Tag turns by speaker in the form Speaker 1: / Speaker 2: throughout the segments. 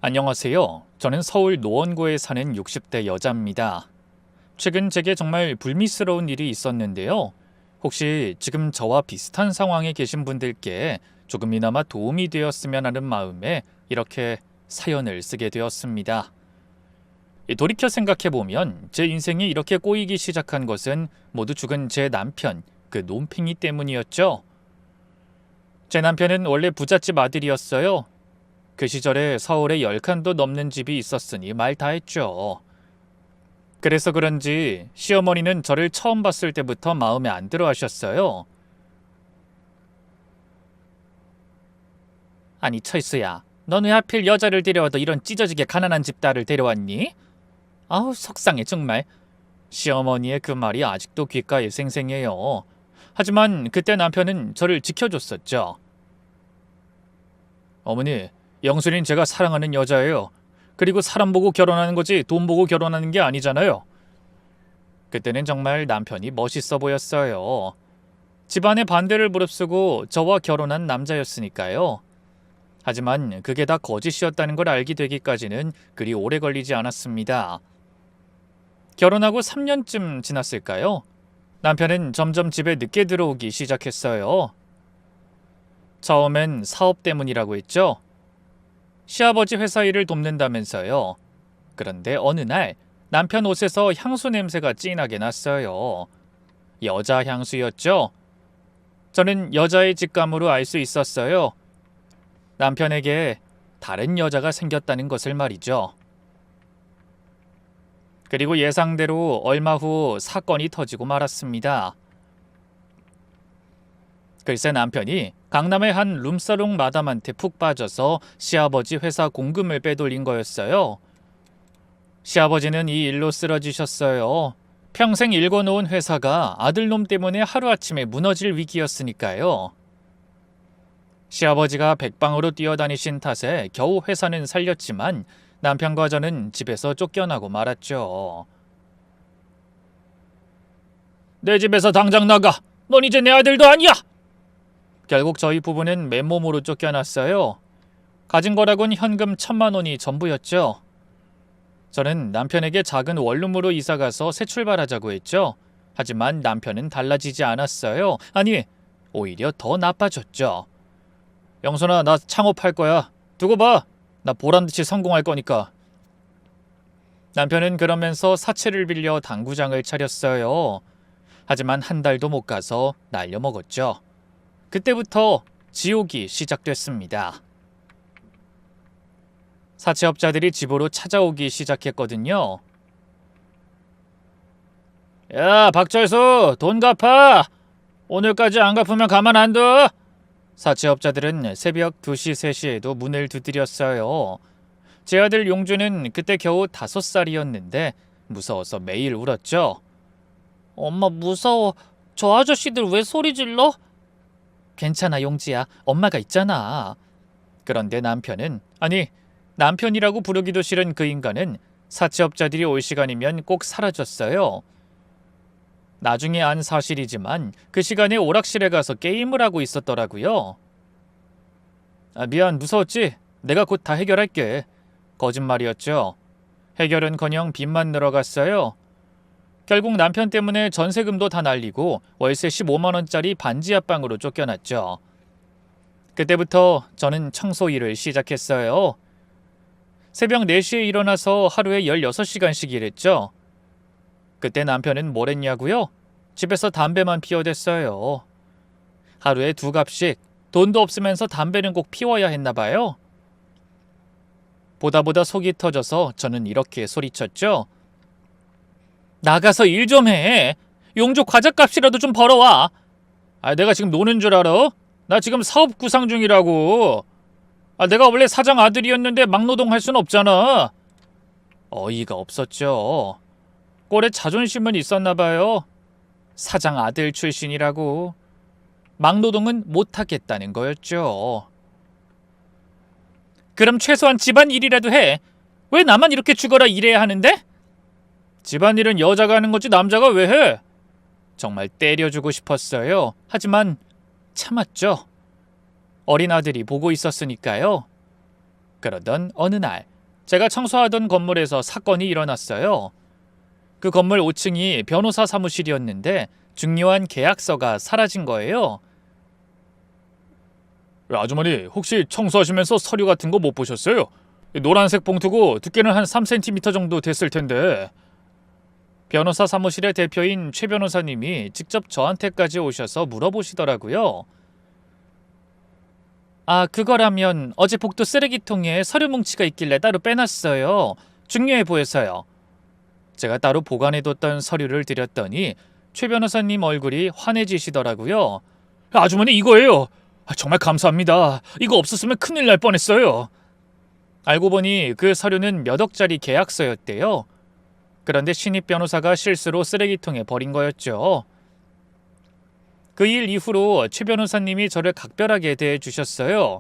Speaker 1: 안녕하세요. 저는 서울 노원구에 사는 60대 여자입니다. 최근 제게 정말 불미스러운 일이 있었는데요. 혹시 지금 저와 비슷한 상황에 계신 분들께 조금이나마 도움이 되었으면 하는 마음에 이렇게 사연을 쓰게 되었습니다. 돌이켜 생각해보면 제 인생이 이렇게 꼬이기 시작한 것은 모두 죽은 제 남편, 그 논팽이 때문이었죠. 제 남편은 원래 부잣집 아들이었어요. 그 시절에 서울에 10칸도 넘는 집이 있었으니 말 다 했죠. 그래서 그런지 시어머니는 저를 처음 봤을 때부터 마음에 안 들어 하셨어요. 아니 철수야, 넌 왜 하필 여자를 데려와도 이런 찢어지게 가난한 집 딸을 데려왔니? 아우 속상해 정말. 시어머니의 그 말이 아직도 귓가에 생생해요. 하지만 그때 남편은 저를 지켜줬었죠. 어머니, 영순이는 제가 사랑하는 여자예요. 그리고 사람 보고 결혼하는 거지 돈 보고 결혼하는 게 아니잖아요. 그때는 정말 남편이 멋있어 보였어요. 집안의 반대를 무릅쓰고 저와 결혼한 남자였으니까요. 하지만 그게 다 거짓이었다는 걸 알게 되기까지는 그리 오래 걸리지 않았습니다. 결혼하고 3년쯤 지났을까요? 남편은 점점 집에 늦게 들어오기 시작했어요. 처음엔 사업 때문이라고 했죠. 시아버지 회사 일을 돕는다면서요. 그런데 어느 날 남편 옷에서 향수 냄새가 진하게 났어요. 여자 향수였죠. 저는 여자의 직감으로 알 수 있었어요. 남편에게 다른 여자가 생겼다는 것을 말이죠. 그리고 예상대로 얼마 후 사건이 터지고 말았습니다. 글쎄 남편이 강남의 한 룸사롱 마담한테 푹 빠져서 시아버지 회사 공금을 빼돌린 거였어요. 시아버지는 이 일로 쓰러지셨어요. 평생 일궈놓은 회사가 아들놈 때문에 하루아침에 무너질 위기였으니까요. 시아버지가 백방으로 뛰어다니신 탓에 겨우 회사는 살렸지만 남편과 저는 집에서 쫓겨나고 말았죠. 내 집에서 당장 나가! 넌 이제 내 아들도 아니야! 결국 저희 부부는 맨몸으로 쫓겨났어요. 가진 거라곤 현금 1,000만 원이 전부였죠. 저는 남편에게 작은 원룸으로 이사가서 새 출발하자고 했죠. 하지만 남편은 달라지지 않았어요. 아니, 오히려 더 나빠졌죠. 영선아, 나 창업할 거야. 두고 봐. 나 보란듯이 성공할 거니까. 남편은 그러면서 사채를 빌려 당구장을 차렸어요. 하지만 한 달도 못 가서 날려먹었죠. 그때부터 지옥이 시작됐습니다. 사채업자들이 집으로 찾아오기 시작했거든요. 야, 박철수, 돈 갚아! 오늘까지 안 갚으면 가만 안 둬! 사채업자들은 새벽 2시, 3시에도 문을 두드렸어요. 제 아들 용주는 그때 겨우 5살이었는데 무서워서 매일 울었죠. 엄마 무서워. 저 아저씨들 왜 소리 질러? 괜찮아 용지야. 엄마가 있잖아. 그런데 남편은, 아니 남편이라고 부르기도 싫은 그 인간은 사채업자들이 올 시간이면 꼭 사라졌어요. 나중에 안 사실이지만 그 시간에 오락실에 가서 게임을 하고 있었더라고요. 미안, 무서웠지? 내가 곧 다 해결할게. 거짓말이었죠. 해결은커녕 빚만 늘어갔어요. 결국 남편 때문에 전세금도 다 날리고 월세 15만 원짜리 반지 하방으로 쫓겨났죠. 그때부터 저는 청소 일을 시작했어요. 새벽 4시에 일어나서 하루에 16시간씩 일했죠. 그때 남편은 뭘 했냐고요? 집에서 담배만 피워댔어요. 하루에 2갑씩. 돈도 없으면서 담배는 꼭 피워야 했나 봐요. 보다 속이 터져서 저는 이렇게 소리쳤죠. 나가서 일 좀 해. 용조 과자값이라도 좀 벌어와. 내가 지금 노는 줄 알아? 나 지금 사업 구상 중이라고. 내가 원래 사장 아들이었는데 막노동할 순 없잖아. 어이가 없었죠. 꼴에 자존심은 있었나 봐요. 사장 아들 출신이라고. 막노동은 못하겠다는 거였죠. 그럼 최소한 집안일이라도 해. 왜 나만 이렇게 죽어라 일해야 하는데? 집안일은 여자가 하는 거지 남자가 왜 해? 정말 때려주고 싶었어요. 하지만 참았죠. 어린 아들이 보고 있었으니까요. 그러던 어느 날 제가 청소하던 건물에서 사건이 일어났어요. 그 건물 5층이 변호사 사무실이었는데 중요한 계약서가 사라진 거예요. 아주머니, 혹시 청소하시면서 서류 같은 거 못 보셨어요? 노란색 봉투고 두께는 한 3cm 정도 됐을 텐데. 변호사 사무실의 대표인 최 변호사님이 직접 저한테까지 오셔서 물어보시더라고요. 아, 그거라면 어제 복도 쓰레기통에 서류 뭉치가 있길래 따로 빼놨어요. 중요해 보여서요. 제가 따로 보관해뒀던 서류를 드렸더니 최 변호사님 얼굴이 환해지시더라고요. 아주머니, 이거예요. 정말 감사합니다. 이거 없었으면 큰일 날 뻔했어요. 알고 보니 그 서류는 몇 억짜리 계약서였대요. 그런데 신입 변호사가 실수로 쓰레기통에 버린 거였죠. 그 일 이후로 최 변호사님이 저를 각별하게 대해주셨어요.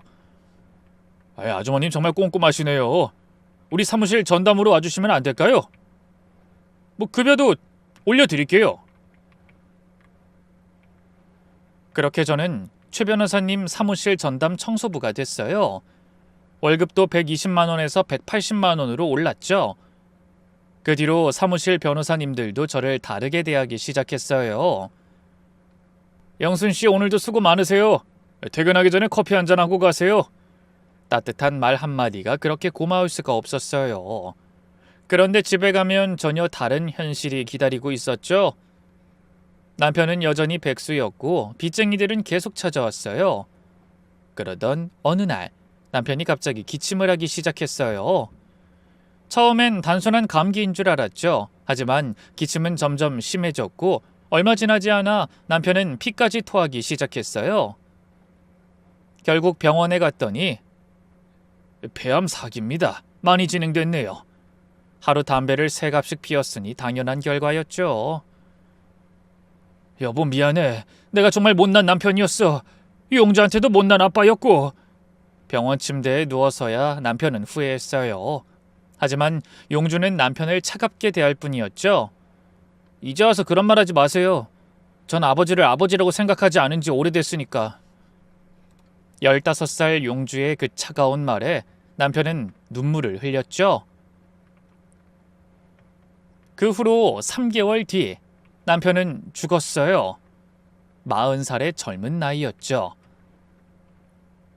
Speaker 1: 아주머님 정말 꼼꼼하시네요. 우리 사무실 전담으로 와주시면 안 될까요? 급여도 올려드릴게요. 그렇게 저는 최 변호사님 사무실 전담 청소부가 됐어요. 월급도 120만 원에서 180만 원으로 올랐죠. 그 뒤로 사무실 변호사님들도 저를 다르게 대하기 시작했어요. 영순 씨, 오늘도 수고 많으세요. 퇴근하기 전에 커피 한잔 하고 가세요. 따뜻한 말 한마디가 그렇게 고마울 수가 없었어요. 그런데 집에 가면 전혀 다른 현실이 기다리고 있었죠. 남편은 여전히 백수였고 빚쟁이들은 계속 찾아왔어요. 그러던 어느 날 남편이 갑자기 기침을 하기 시작했어요. 처음엔 단순한 감기인 줄 알았죠. 하지만 기침은 점점 심해졌고 얼마 지나지 않아 남편은 피까지 토하기 시작했어요. 결국 병원에 갔더니 폐암 사기입니다. 많이 진행됐네요. 하루 담배를 3갑씩 피웠으니 당연한 결과였죠. 여보, 미안해. 내가 정말 못난 남편이었어. 용주한테도 못난 아빠였고. 병원 침대에 누워서야 남편은 후회했어요. 하지만 용주는 남편을 차갑게 대할 뿐이었죠. 이제 와서 그런 말 하지 마세요. 전 아버지를 아버지라고 생각하지 않은 지 오래됐으니까. 15살 용주의 그 차가운 말에 남편은 눈물을 흘렸죠. 그 후로 3개월 뒤 남편은 죽었어요. 40살의 젊은 나이였죠.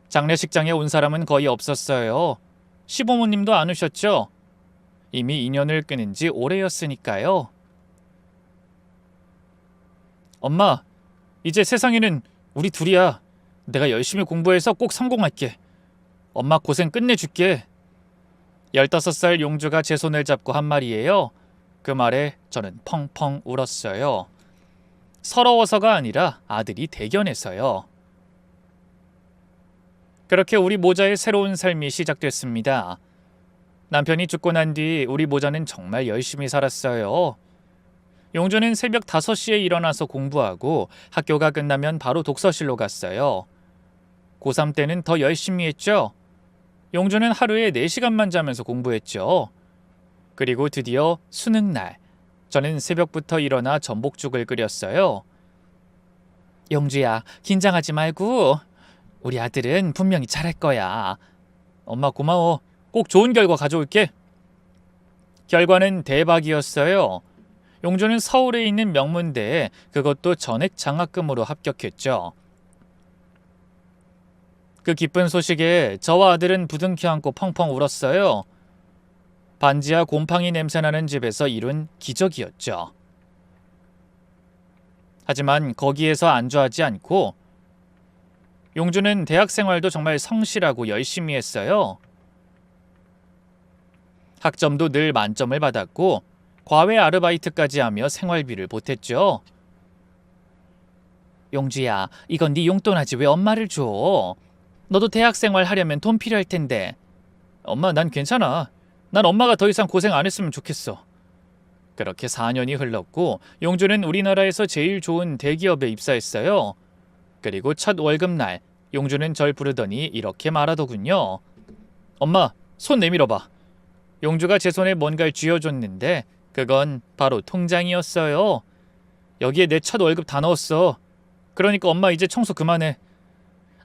Speaker 1: 장례식장에 온 사람은 거의 없었어요. 시부모님도 안 오셨죠. 이미 인연을 끊은 지 오래였으니까요. 엄마, 이제 세상에는 우리 둘이야. 내가 열심히 공부해서 꼭 성공할게. 엄마 고생 끝내줄게. 15살 용주가 제 손을 잡고 한 말이에요. 그 말에 저는 펑펑 울었어요. 서러워서가 아니라 아들이 대견해서요. 그렇게 우리 모자의 새로운 삶이 시작됐습니다. 남편이 죽고 난 뒤 우리 모자는 정말 열심히 살았어요. 용주는 새벽 5시에 일어나서 공부하고 학교가 끝나면 바로 독서실로 갔어요. 고3 때는 더 열심히 했죠. 용주는 하루에 4시간만 자면서 공부했죠. 그리고 드디어 수능날, 저는 새벽부터 일어나 전복죽을 끓였어요. 용주야, 긴장하지 말고. 우리 아들은 분명히 잘할 거야. 엄마 고마워. 꼭 좋은 결과 가져올게. 결과는 대박이었어요. 용주는 서울에 있는 명문대에 그것도 전액 장학금으로 합격했죠. 그 기쁜 소식에 저와 아들은 부둥켜 안고 펑펑 울었어요. 반지하 곰팡이 냄새나는 집에서 이룬 기적이었죠. 하지만 거기에서 안주하지 않고 용주는 대학 생활도 정말 성실하고 열심히 했어요. 학점도 늘 만점을 받았고 과외 아르바이트까지 하며 생활비를 보탰죠. 용주야, 이건 네 용돈하지 왜 엄마를 줘? 너도 대학 생활 하려면 돈 필요할 텐데. 엄마, 난 괜찮아. 난 엄마가 더 이상 고생 안 했으면 좋겠어. 그렇게 4년이 흘렀고 용주는 우리나라에서 제일 좋은 대기업에 입사했어요. 그리고 첫 월급날 용주는 절 부르더니 이렇게 말하더군요. 엄마, 손 내밀어봐. 용주가 제 손에 뭔가를 쥐어줬는데 그건 바로 통장이었어요. 여기에 내 첫 월급 다 넣었어. 그러니까 엄마 이제 청소 그만해.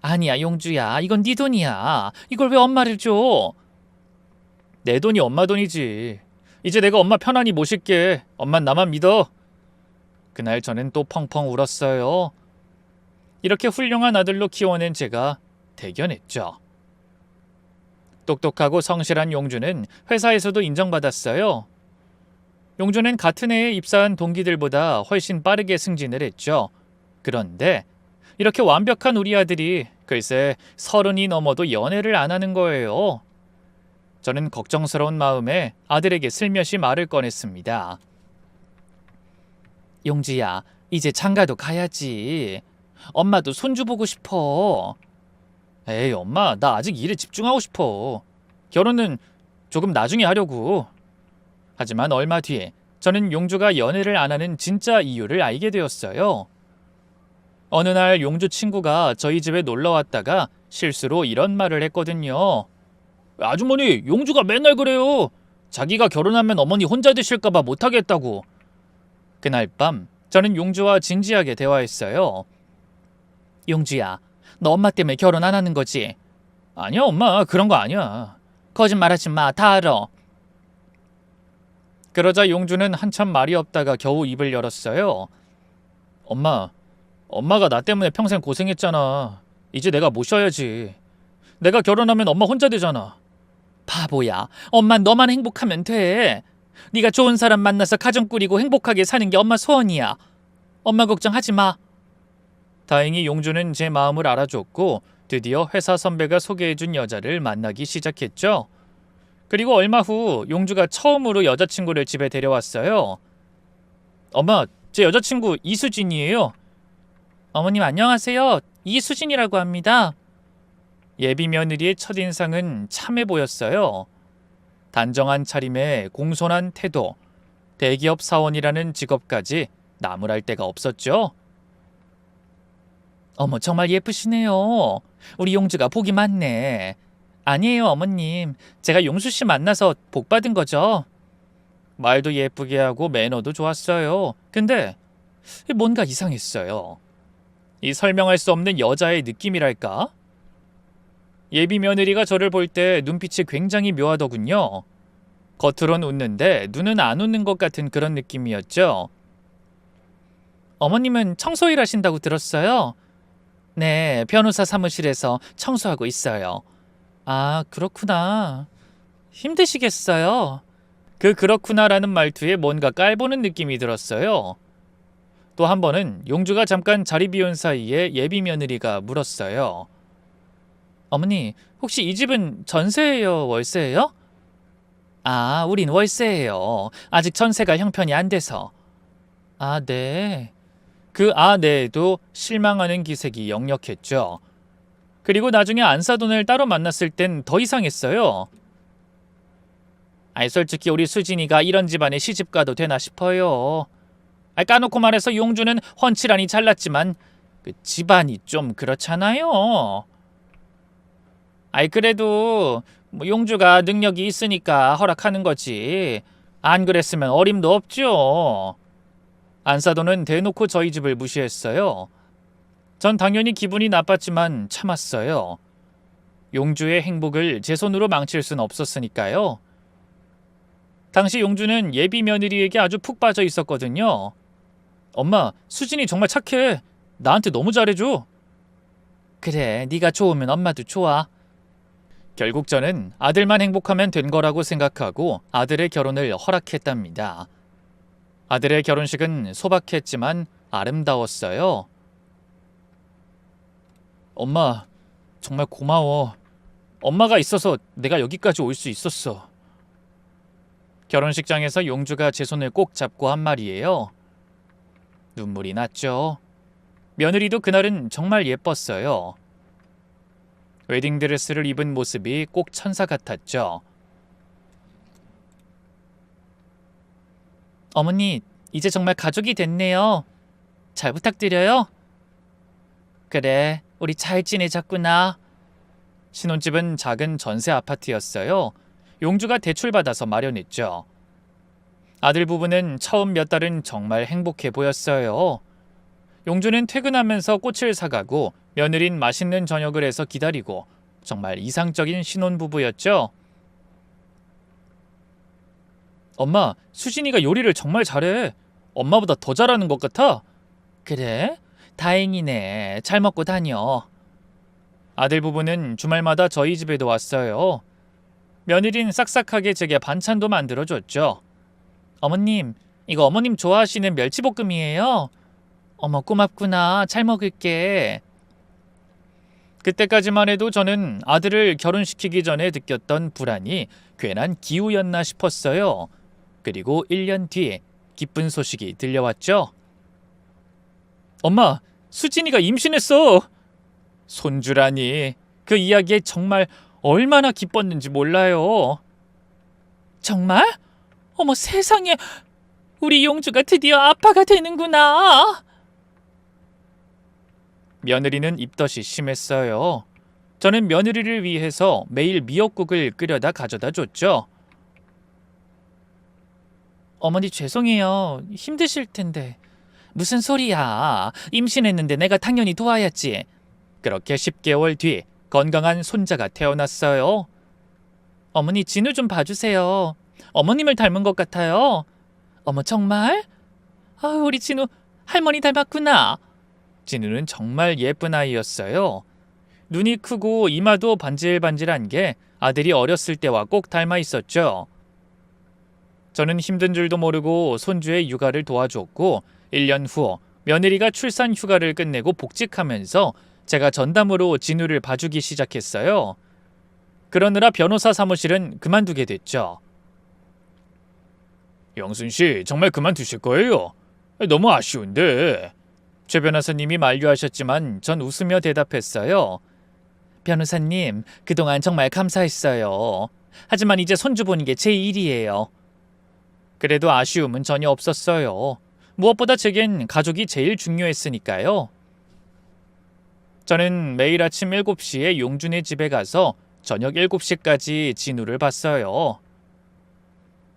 Speaker 1: 아니야, 용주야. 이건 네 돈이야. 이걸 왜 엄마를 줘? 내 돈이 엄마 돈이지. 이제 내가 엄마 편안히 모실게. 엄만 나만 믿어. 그날 저는 또 펑펑 울었어요. 이렇게 훌륭한 아들로 키워낸 제가 대견했죠. 똑똑하고 성실한 용주는 회사에서도 인정받았어요. 용주는 같은 해에 입사한 동기들보다 훨씬 빠르게 승진을 했죠. 그런데 이렇게 완벽한 우리 아들이 글쎄 30이 넘어도 연애를 안 하는 거예요. 저는 걱정스러운 마음에 아들에게 슬며시 말을 꺼냈습니다. 용주야, 이제 장가도 가야지. 엄마도 손주 보고 싶어. 에이, 엄마, 나 아직 일에 집중하고 싶어. 결혼은 조금 나중에 하려고. 하지만 얼마 뒤에 저는 용주가 연애를 안 하는 진짜 이유를 알게 되었어요. 어느 날 용주 친구가 저희 집에 놀러 왔다가 실수로 이런 말을 했거든요. 아주머니, 용주가 맨날 그래요. 자기가 결혼하면 어머니 혼자 드실까봐 못하겠다고. 그날 밤 저는 용주와 진지하게 대화했어요. 용주야, 너 엄마 때문에 결혼 안 하는 거지? 아니야, 엄마. 그런 거 아니야. 거짓말하지 마. 다 알아. 그러자 용주는 한참 말이 없다가 겨우 입을 열었어요. 엄마가 나 때문에 평생 고생했잖아. 이제 내가 모셔야지. 내가 결혼하면 엄마 혼자 되잖아. 바보야. 엄마 너만 행복하면 돼. 네가 좋은 사람 만나서 가정 꾸리고 행복하게 사는 게 엄마 소원이야. 엄마 걱정하지 마. 다행히 용주는 제 마음을 알아줬고 드디어 회사 선배가 소개해준 여자를 만나기 시작했죠. 그리고 얼마 후 용주가 처음으로 여자친구를 집에 데려왔어요. 엄마, 제 여자친구 이수진이에요. 어머님 안녕하세요. 이수진이라고 합니다. 예비 며느리의 첫인상은 참해 보였어요. 단정한 차림에 공손한 태도, 대기업 사원이라는 직업까지 나무랄 데가 없었죠. 어머, 정말 예쁘시네요. 우리 용주가 복이 많네. 아니에요, 어머님. 제가 용수 씨 만나서 복 받은 거죠. 말도 예쁘게 하고 매너도 좋았어요. 근데 뭔가 이상했어요. 이 설명할 수 없는 여자의 느낌이랄까? 예비 며느리가 저를 볼 때 눈빛이 굉장히 묘하더군요. 겉으론 웃는데 눈은 안 웃는 것 같은 그런 느낌이었죠. 어머님은 청소일 하신다고 들었어요. 네, 변호사 사무실에서 청소하고 있어요. 아, 그렇구나. 힘드시겠어요? 그렇구나라는 말투에 뭔가 깔보는 느낌이 들었어요. 또 한 번은 용주가 잠깐 자리 비운 사이에 예비 며느리가 물었어요. 어머니, 혹시 이 집은 전세예요, 월세예요? 아, 우린 월세예요. 아직 전세가 형편이 안 돼서. 아, 네. 그 아, 네에도 실망하는 기색이 역력했죠. 그리고 나중에 안사돈을 따로 만났을 땐 더 이상했어요. 아니, 솔직히 우리 수진이가 이런 집안에 시집가도 되나 싶어요. 까놓고 말해서 용주는 훤칠하니 잘났지만 그 집안이 좀 그렇잖아요. 그래도 용주가 능력이 있으니까 허락하는 거지. 안 그랬으면 어림도 없죠. 안사돈은 대놓고 저희 집을 무시했어요. 전 당연히 기분이 나빴지만 참았어요. 용주의 행복을 제 손으로 망칠 순 없었으니까요. 당시 용주는 예비 며느리에게 아주 푹 빠져 있었거든요. 엄마, 수진이 정말 착해. 나한테 너무 잘해줘. 그래, 네가 좋으면 엄마도 좋아. 결국 저는 아들만 행복하면 된 거라고 생각하고 아들의 결혼을 허락했답니다. 아들의 결혼식은 소박했지만 아름다웠어요. 엄마, 정말 고마워. 엄마가 있어서 내가 여기까지 올 수 있었어. 결혼식장에서 용주가 제 손을 꼭 잡고 한 말이에요. 눈물이 났죠. 며느리도 그날은 정말 예뻤어요. 웨딩드레스를 입은 모습이 꼭 천사 같았죠. 어머니, 이제 정말 가족이 됐네요. 잘 부탁드려요. 그래, 우리 잘 지내자꾸나. 신혼집은 작은 전세 아파트였어요. 용주가 대출받아서 마련했죠. 아들 부부는 처음 몇 달은 정말 행복해 보였어요. 용주는 퇴근하면서 꽃을 사가고 며느린 맛있는 저녁을 해서 기다리고 정말 이상적인 신혼부부였죠. 엄마, 수진이가 요리를 정말 잘해. 엄마보다 더 잘하는 것 같아. 그래? 다행이네. 잘 먹고 다녀. 아들 부부는 주말마다 저희 집에도 왔어요. 며느리는 싹싹하게 제게 반찬도 만들어줬죠. 어머님, 이거 어머님 좋아하시는 멸치볶음이에요. 어머, 고맙구나. 잘 먹을게. 그때까지만 해도 저는 아들을 결혼시키기 전에 느꼈던 불안이 괜한 기우였나 싶었어요. 그리고 1년 뒤에 기쁜 소식이 들려왔죠. 엄마, 수진이가 임신했어. 손주라니. 그 이야기에 정말 얼마나 기뻤는지 몰라요. 정말? 어머 세상에, 우리 용주가 드디어 아빠가 되는구나. 며느리는 입덧이 심했어요. 저는 며느리를 위해서 매일 미역국을 끓여다 가져다 줬죠. 어머니 죄송해요. 힘드실 텐데. 무슨 소리야. 임신했는데 내가 당연히 도와야지. 그렇게 10개월 뒤 건강한 손자가 태어났어요. 어머니 진우 좀 봐주세요. 어머님을 닮은 것 같아요. 어머 정말? 아, 우리 진우 할머니 닮았구나. 진우는 정말 예쁜 아이였어요. 눈이 크고 이마도 반질반질한 게 아들이 어렸을 때와 꼭 닮아 있었죠. 저는 힘든 줄도 모르고 손주의 육아를 도와줬고 1년 후 며느리가 출산 휴가를 끝내고 복직하면서 제가 전담으로 진우를 봐주기 시작했어요. 그러느라 변호사 사무실은 그만두게 됐죠. 영순 씨, 정말 그만두실 거예요? 너무 아쉬운데. 최 변호사님이 만류하셨지만 전 웃으며 대답했어요. 변호사님, 그동안 정말 감사했어요. 하지만 이제 손주 보는 게 제 일이에요. 그래도 아쉬움은 전혀 없었어요. 무엇보다 제겐 가족이 제일 중요했으니까요. 저는 매일 아침 7시에 용준의 집에 가서 저녁 7시까지 진우를 봤어요.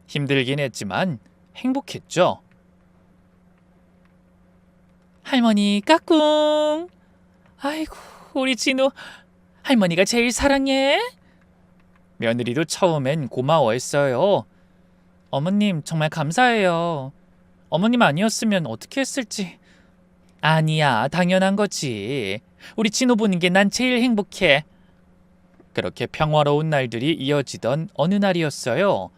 Speaker 1: 힘들긴 했지만 행복했죠. 할머니 까꿍. 아이고, 우리 진우 할머니가 제일 사랑해. 며느리도 처음엔 고마워했어요. 어머님 정말 감사해요. 어머님 아니었으면 어떻게 했을지. 아니야, 당연한 거지. 우리 진호 보는 게 난 제일 행복해. 그렇게 평화로운 날들이 이어지던 어느 날이었어요.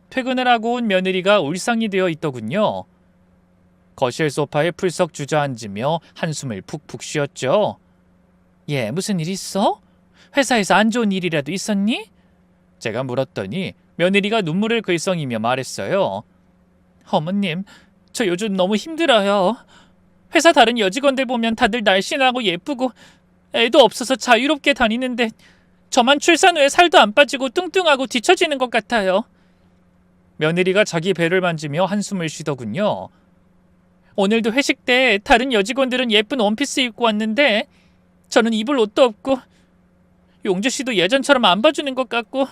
Speaker 1: 퇴근을 하고 온 며느리가 울상이 되어 있더군요. 거실 소파에 풀썩 주저앉으며 한숨을 푹푹 쉬었죠. 얘, 무슨 일 있어? 회사에서 안 좋은 일이라도 있었니? 제가 물었더니 며느리가 눈물을 글썽이며 말했어요. 어머님, 저 요즘 너무 힘들어요. 회사 다른 여직원들 보면 다들 날씬하고 예쁘고 애도 없어서 자유롭게 다니는데 저만 출산 후에 살도 안 빠지고 뚱뚱하고 뒤처지는 것 같아요. 며느리가 자기 배를 만지며 한숨을 쉬더군요. 오늘도 회식 때 다른 여직원들은 예쁜 원피스 입고 왔는데 저는 입을 옷도 없고 용주 씨도 예전처럼 안 봐주는 것 같고.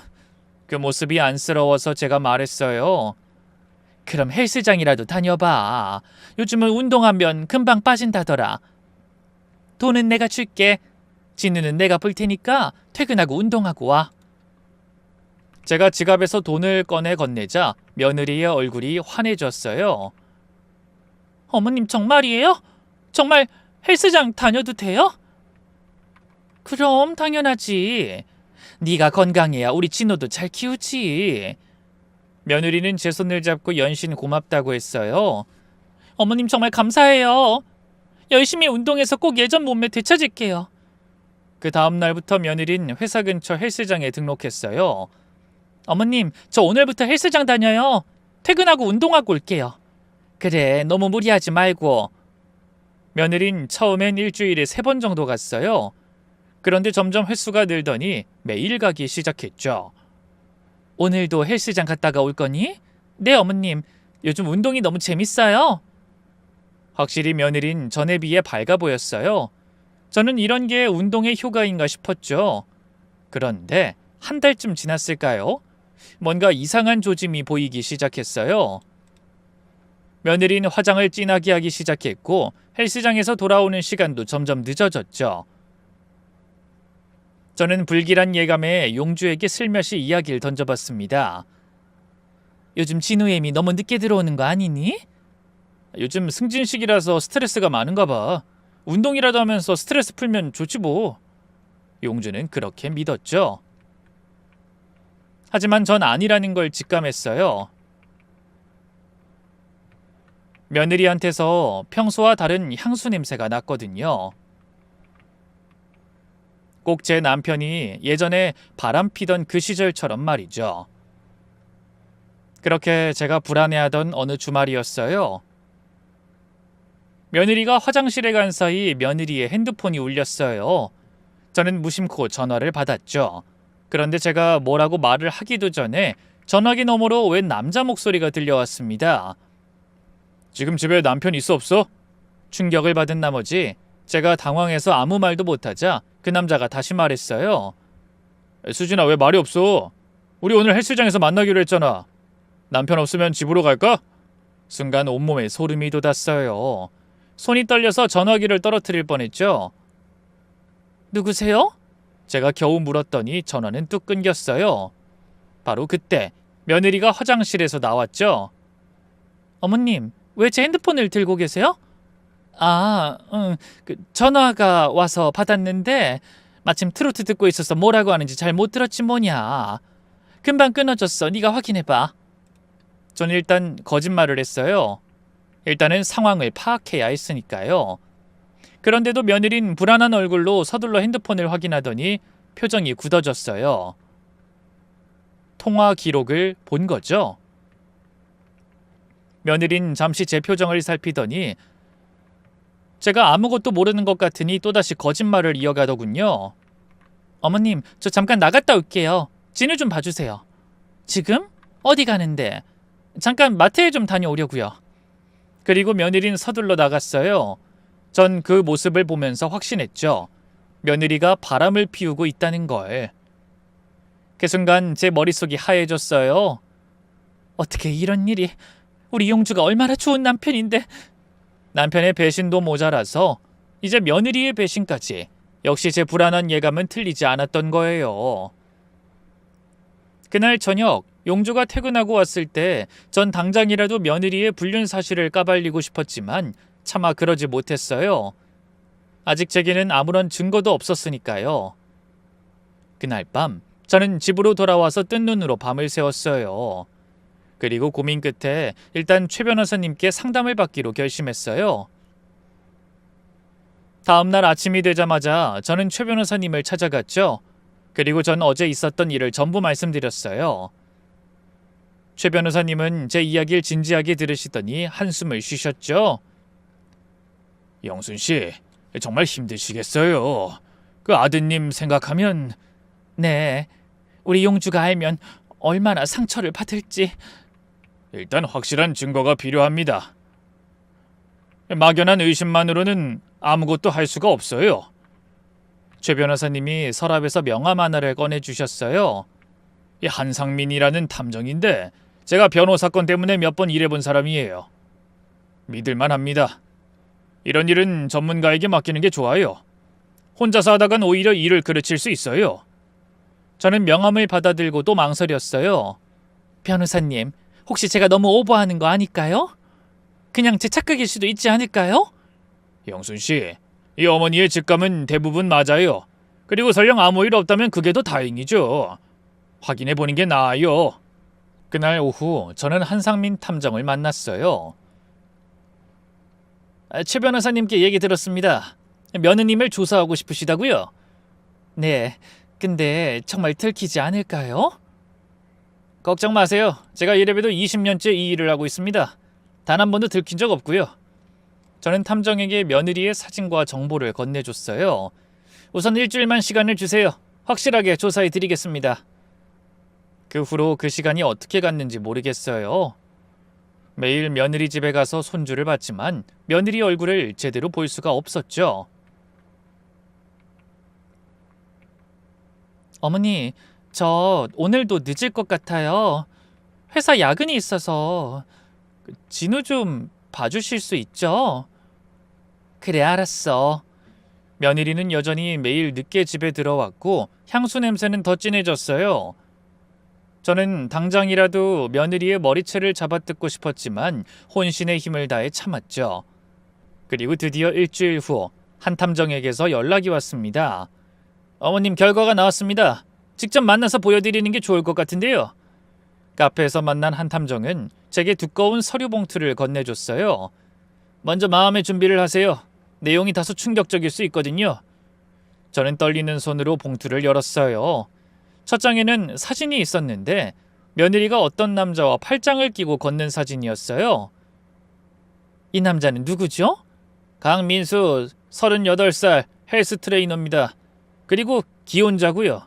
Speaker 1: 그 모습이 안쓰러워서 제가 말했어요. 그럼 헬스장이라도 다녀봐. 요즘은 운동하면 금방 빠진다더라. 돈은 내가 줄게. 진우는 내가 볼 테니까 퇴근하고 운동하고 와. 제가 지갑에서 돈을 꺼내 건네자 며느리의 얼굴이 환해졌어요. 어머님 정말이에요? 정말 헬스장 다녀도 돼요? 그럼 당연하지. 네가 건강해야 우리 진호도 잘 키우지. 며느리는 제 손을 잡고 연신 고맙다고 했어요. 어머님 정말 감사해요. 열심히 운동해서 꼭 예전 몸매 되찾을게요. 그 다음 날부터 며느리는 회사 근처 헬스장에 등록했어요. 어머님, 저 오늘부터 헬스장 다녀요. 퇴근하고 운동하고 올게요. 그래, 너무 무리하지 말고. 며느린 처음엔 일주일에 3번 정도 갔어요. 그런데 점점 횟수가 늘더니 매일 가기 시작했죠. 오늘도 헬스장 갔다가 올 거니? 네, 어머님. 요즘 운동이 너무 재밌어요. 확실히 며느린 전에 비해 밝아 보였어요. 저는 이런 게 운동의 효과인가 싶었죠. 그런데 한 달쯤 지났을까요? 뭔가 이상한 조짐이 보이기 시작했어요. 며느리는 화장을 진하게 하기 시작했고 헬스장에서 돌아오는 시간도 점점 늦어졌죠. 저는 불길한 예감에 용주에게 슬며시 이야기를 던져봤습니다. 요즘 진우엠이 너무 늦게 들어오는 거 아니니? 요즘 승진식이라서 스트레스가 많은가 봐. 운동이라도 하면서 스트레스 풀면 좋지 뭐. 용주는 그렇게 믿었죠. 하지만 전 아니라는 걸 직감했어요. 며느리한테서 평소와 다른 향수 냄새가 났거든요. 꼭 제 남편이 예전에 바람 피던 그 시절처럼 말이죠. 그렇게 제가 불안해하던 어느 주말이었어요. 며느리가 화장실에 간 사이 며느리의 핸드폰이 울렸어요. 저는 무심코 전화를 받았죠. 그런데 제가 뭐라고 말을 하기도 전에 전화기 너머로 웬 남자 목소리가 들려왔습니다. 지금 집에 남편 있어 없어? 충격을 받은 나머지 제가 당황해서 아무 말도 못하자 그 남자가 다시 말했어요. 수진아, 왜 말이 없어? 우리 오늘 헬스장에서 만나기로 했잖아. 남편 없으면 집으로 갈까? 순간 온몸에 소름이 돋았어요. 손이 떨려서 전화기를 떨어뜨릴 뻔했죠. 누구세요? 제가 겨우 물었더니 전화는 뚝 끊겼어요. 바로 그때 며느리가 화장실에서 나왔죠. 어머님, 왜 제 핸드폰을 들고 계세요? 전화가 와서 받았는데 마침 트로트 듣고 있어서 뭐라고 하는지 잘 못 들었지 뭐냐. 금방 끊어졌어. 네가 확인해봐. 전 일단 거짓말을 했어요. 일단은 상황을 파악해야 했으니까요. 그런데도 며느린 불안한 얼굴로 서둘러 핸드폰을 확인하더니 표정이 굳어졌어요. 통화 기록을 본 거죠. 며느린 잠시 제 표정을 살피더니 제가 아무것도 모르는 것 같으니 또다시 거짓말을 이어가더군요. 어머님, 저 잠깐 나갔다 올게요. 진우 좀 봐주세요. 지금? 어디 가는데? 잠깐 마트에 좀 다녀오려고요. 그리고 며느리는 서둘러 나갔어요. 전 그 모습을 보면서 확신했죠. 며느리가 바람을 피우고 있다는 걸. 그 순간 제 머릿속이 하얘졌어요. 어떻게 이런 일이. 우리 용주가 얼마나 좋은 남편인데. 남편의 배신도 모자라서 이제 며느리의 배신까지. 역시 제 불안한 예감은 틀리지 않았던 거예요. 그날 저녁 용주가 퇴근하고 왔을 때 전 당장이라도 며느리의 불륜 사실을 까발리고 싶었지만 차마 그러지 못했어요. 아직 제게는 아무런 증거도 없었으니까요. 그날 밤 저는 집으로 돌아와서 뜬 눈으로 밤을 새웠어요. 그리고 고민 끝에 일단 최 변호사님께 상담을 받기로 결심했어요. 다음날 아침이 되자마자 저는 최 변호사님을 찾아갔죠. 그리고 전 어제 있었던 일을 전부 말씀드렸어요. 최 변호사님은 제 이야기를 진지하게 들으시더니 한숨을 쉬셨죠. 영순 씨, 정말 힘드시겠어요. 그 아드님 생각하면. 네, 우리 용주가 알면 얼마나 상처를 받을지. 일단 확실한 증거가 필요합니다. 막연한 의심만으로는 아무것도 할 수가 없어요. 최 변호사님이 서랍에서 명함 하나를 꺼내주셨어요. 이 한상민이라는 탐정인데 제가 변호사 건 때문에 몇 번 일해본 사람이에요. 믿을만 합니다. 이런 일은 전문가에게 맡기는 게 좋아요. 혼자서 하다간 오히려 일을 그르칠 수 있어요. 저는 명함을 받아들고 또 망설였어요. 변호사님, 혹시 제가 너무 오버하는 거 아닐까요? 그냥 제 착각일 수도 있지 않을까요? 영순 씨, 이 어머니의 직감은 대부분 맞아요. 그리고 설령 아무 일 없다면 그게 더 다행이죠. 확인해 보는 게 나아요. 그날 오후 저는 한상민 탐정을 만났어요. 최 변호사님께 얘기 들었습니다. 며느님을 조사하고 싶으시다고요? 네, 근데 정말 들키지 않을까요? 걱정 마세요. 제가 이래봬도 20년째 이 일을 하고 있습니다. 단 한 번도 들킨 적 없고요. 저는 탐정에게 며느리의 사진과 정보를 건네줬어요. 우선 일주일만 시간을 주세요. 확실하게 조사해 드리겠습니다. 그 후로 그 시간이 어떻게 갔는지 모르겠어요. 매일 며느리 집에 가서 손주를 봤지만 며느리 얼굴을 제대로 볼 수가 없었죠. 어머니, 저 오늘도 늦을 것 같아요. 회사 야근이 있어서. 진우 좀 봐주실 수 있죠? 그래, 알았어. 며느리는 여전히 매일 늦게 집에 들어왔고 향수 냄새는 더 진해졌어요. 저는 당장이라도 며느리의 머리채를 잡아뜯고 싶었지만 혼신의 힘을 다해 참았죠. 그리고 드디어 일주일 후 한탐정에게서 연락이 왔습니다. 어머님, 결과가 나왔습니다. 직접 만나서 보여드리는 게 좋을 것 같은데요. 카페에서 만난 한탐정은 제게 두꺼운 서류 봉투를 건네줬어요. 먼저 마음의 준비를 하세요. 내용이 다소 충격적일 수 있거든요. 저는 떨리는 손으로 봉투를 열었어요. 첫 장에는 사진이 있었는데 며느리가 어떤 남자와 팔짱을 끼고 걷는 사진이었어요. 이 남자는 누구죠? 강민수, 38살, 헬스 트레이너입니다. 그리고 기혼자고요.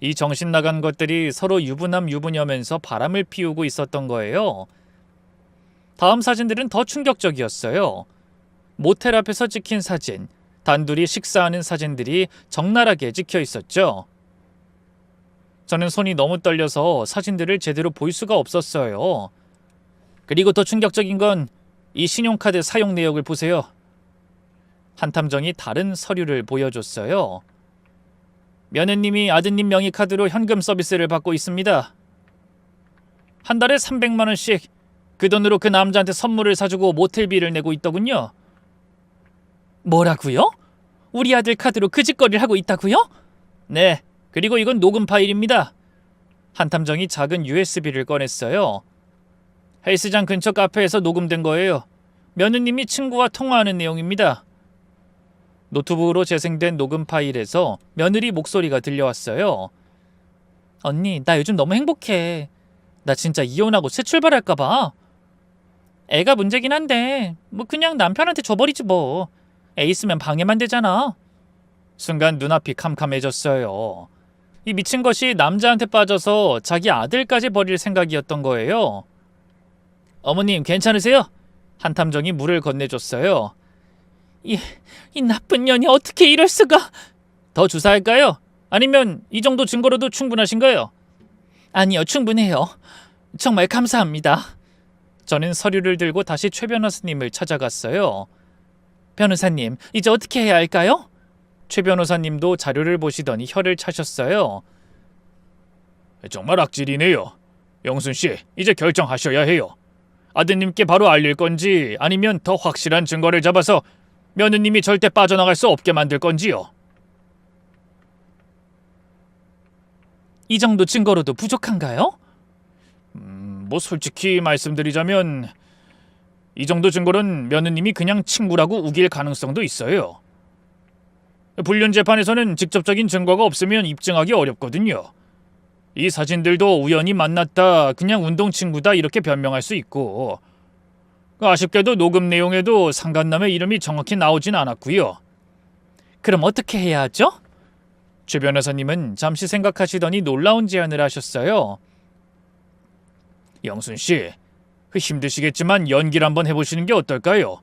Speaker 1: 이 정신 나간 것들이 서로 유부남 유부녀면서 바람을 피우고 있었던 거예요. 다음 사진들은 더 충격적이었어요. 모텔 앞에서 찍힌 사진, 단둘이 식사하는 사진들이 적나라하게 찍혀 있었죠. 저는 손이 너무 떨려서 사진들을 제대로 볼 수가 없었어요. 그리고 더 충격적인 건 이 신용카드 사용 내역을 보세요. 한탐정이 다른 서류를 보여줬어요. 며느님이 아드님 명의 카드로 현금 서비스를 받고 있습니다. 한 달에 300만 원씩 그 돈으로 그 남자한테 선물을 사주고 모텔비를 내고 있더군요. 뭐라고요? 우리 아들 카드로 그 짓거리를 하고 있다고요? 네, 그리고 이건 녹음 파일입니다. 한탐정이 작은 USB를 꺼냈어요. 헬스장 근처 카페에서 녹음된 거예요. 며느님이 친구와 통화하는 내용입니다. 노트북으로 재생된 녹음 파일에서 며느리 목소리가 들려왔어요. 언니, 나 요즘 너무 행복해. 나 진짜 이혼하고 새 출발할까 봐. 애가 문제긴 한데 뭐 그냥 남편한테 줘버리지 뭐. 애 있으면 방해만 되잖아. 순간 눈앞이 캄캄해졌어요. 이 미친 것이 남자한테 빠져서 자기 아들까지 버릴 생각이었던 거예요. 어머님, 괜찮으세요? 한탐정이 물을 건네줬어요. 이 나쁜 년이 어떻게 이럴 수가. 더 주사할까요? 아니면 이 정도 증거로도 충분하신가요? 아니요, 충분해요. 정말 감사합니다. 저는 서류를 들고 다시 최 변호사님을 찾아갔어요. 변호사님, 이제 어떻게 해야 할까요? 최 변호사님도 자료를 보시더니 혀를 차셨어요. 정말 악질이네요. 영순씨, 이제 결정하셔야 해요. 아드님께 바로 알릴 건지 아니면 더 확실한 증거를 잡아서 며느님이 절대 빠져나갈 수 없게 만들 건지요. 이 정도 증거로도 부족한가요? 뭐 솔직히 말씀드리자면 이 정도 증거는 며느님이 그냥 친구라고 우길 가능성도 있어요. 불륜 재판에서는 직접적인 증거가 없으면 입증하기 어렵거든요. 이 사진들도 우연히 만났다, 그냥 운동 친구다 이렇게 변명할 수 있고, 아쉽게도 녹음 내용에도 상간남의 이름이 정확히 나오진 않았고요. 그럼 어떻게 해야 하죠? 최 변호사님은 잠시 생각하시더니 놀라운 제안을 하셨어요. 영순씨, 힘드시겠지만 연기를 한번 해보시는 게 어떨까요?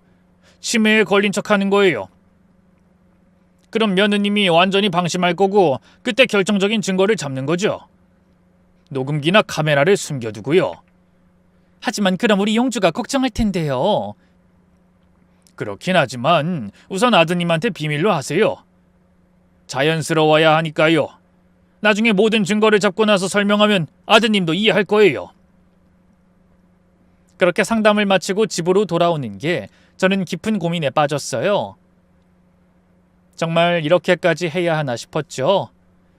Speaker 1: 치매에 걸린 척하는 거예요. 그럼 며느님이 완전히 방심할 거고 그때 결정적인 증거를 잡는 거죠. 녹음기나 카메라를 숨겨두고요. 하지만 그럼 우리 용주가 걱정할 텐데요. 그렇긴 하지만 우선 아드님한테 비밀로 하세요. 자연스러워야 하니까요. 나중에 모든 증거를 잡고 나서 설명하면 아드님도 이해할 거예요. 그렇게 상담을 마치고 집으로 돌아오는 게 저는 깊은 고민에 빠졌어요. 정말 이렇게까지 해야 하나 싶었죠.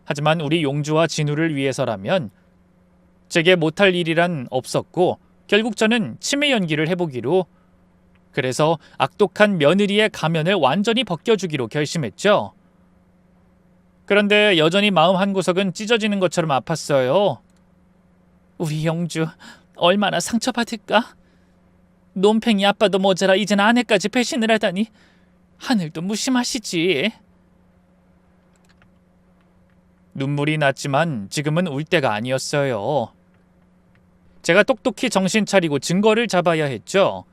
Speaker 1: 하지만 우리 용주와 진우를 위해서라면 제게 못할 일이란 없었고 결국 저는 치매 연기를 해보기로, 그래서 악독한 며느리의 가면을 완전히 벗겨주기로 결심했죠. 그런데 여전히 마음 한구석은 찢어지는 것처럼 아팠어요. 우리 영주 얼마나 상처받을까? 논팽이 아빠도 모자라 이젠 아내까지 배신을 하다니 하늘도 무심하시지. 눈물이 났지만 지금은 울 때가 아니었어요. 제가 똑똑히 정신 차리고 증거를 잡아야 했죠.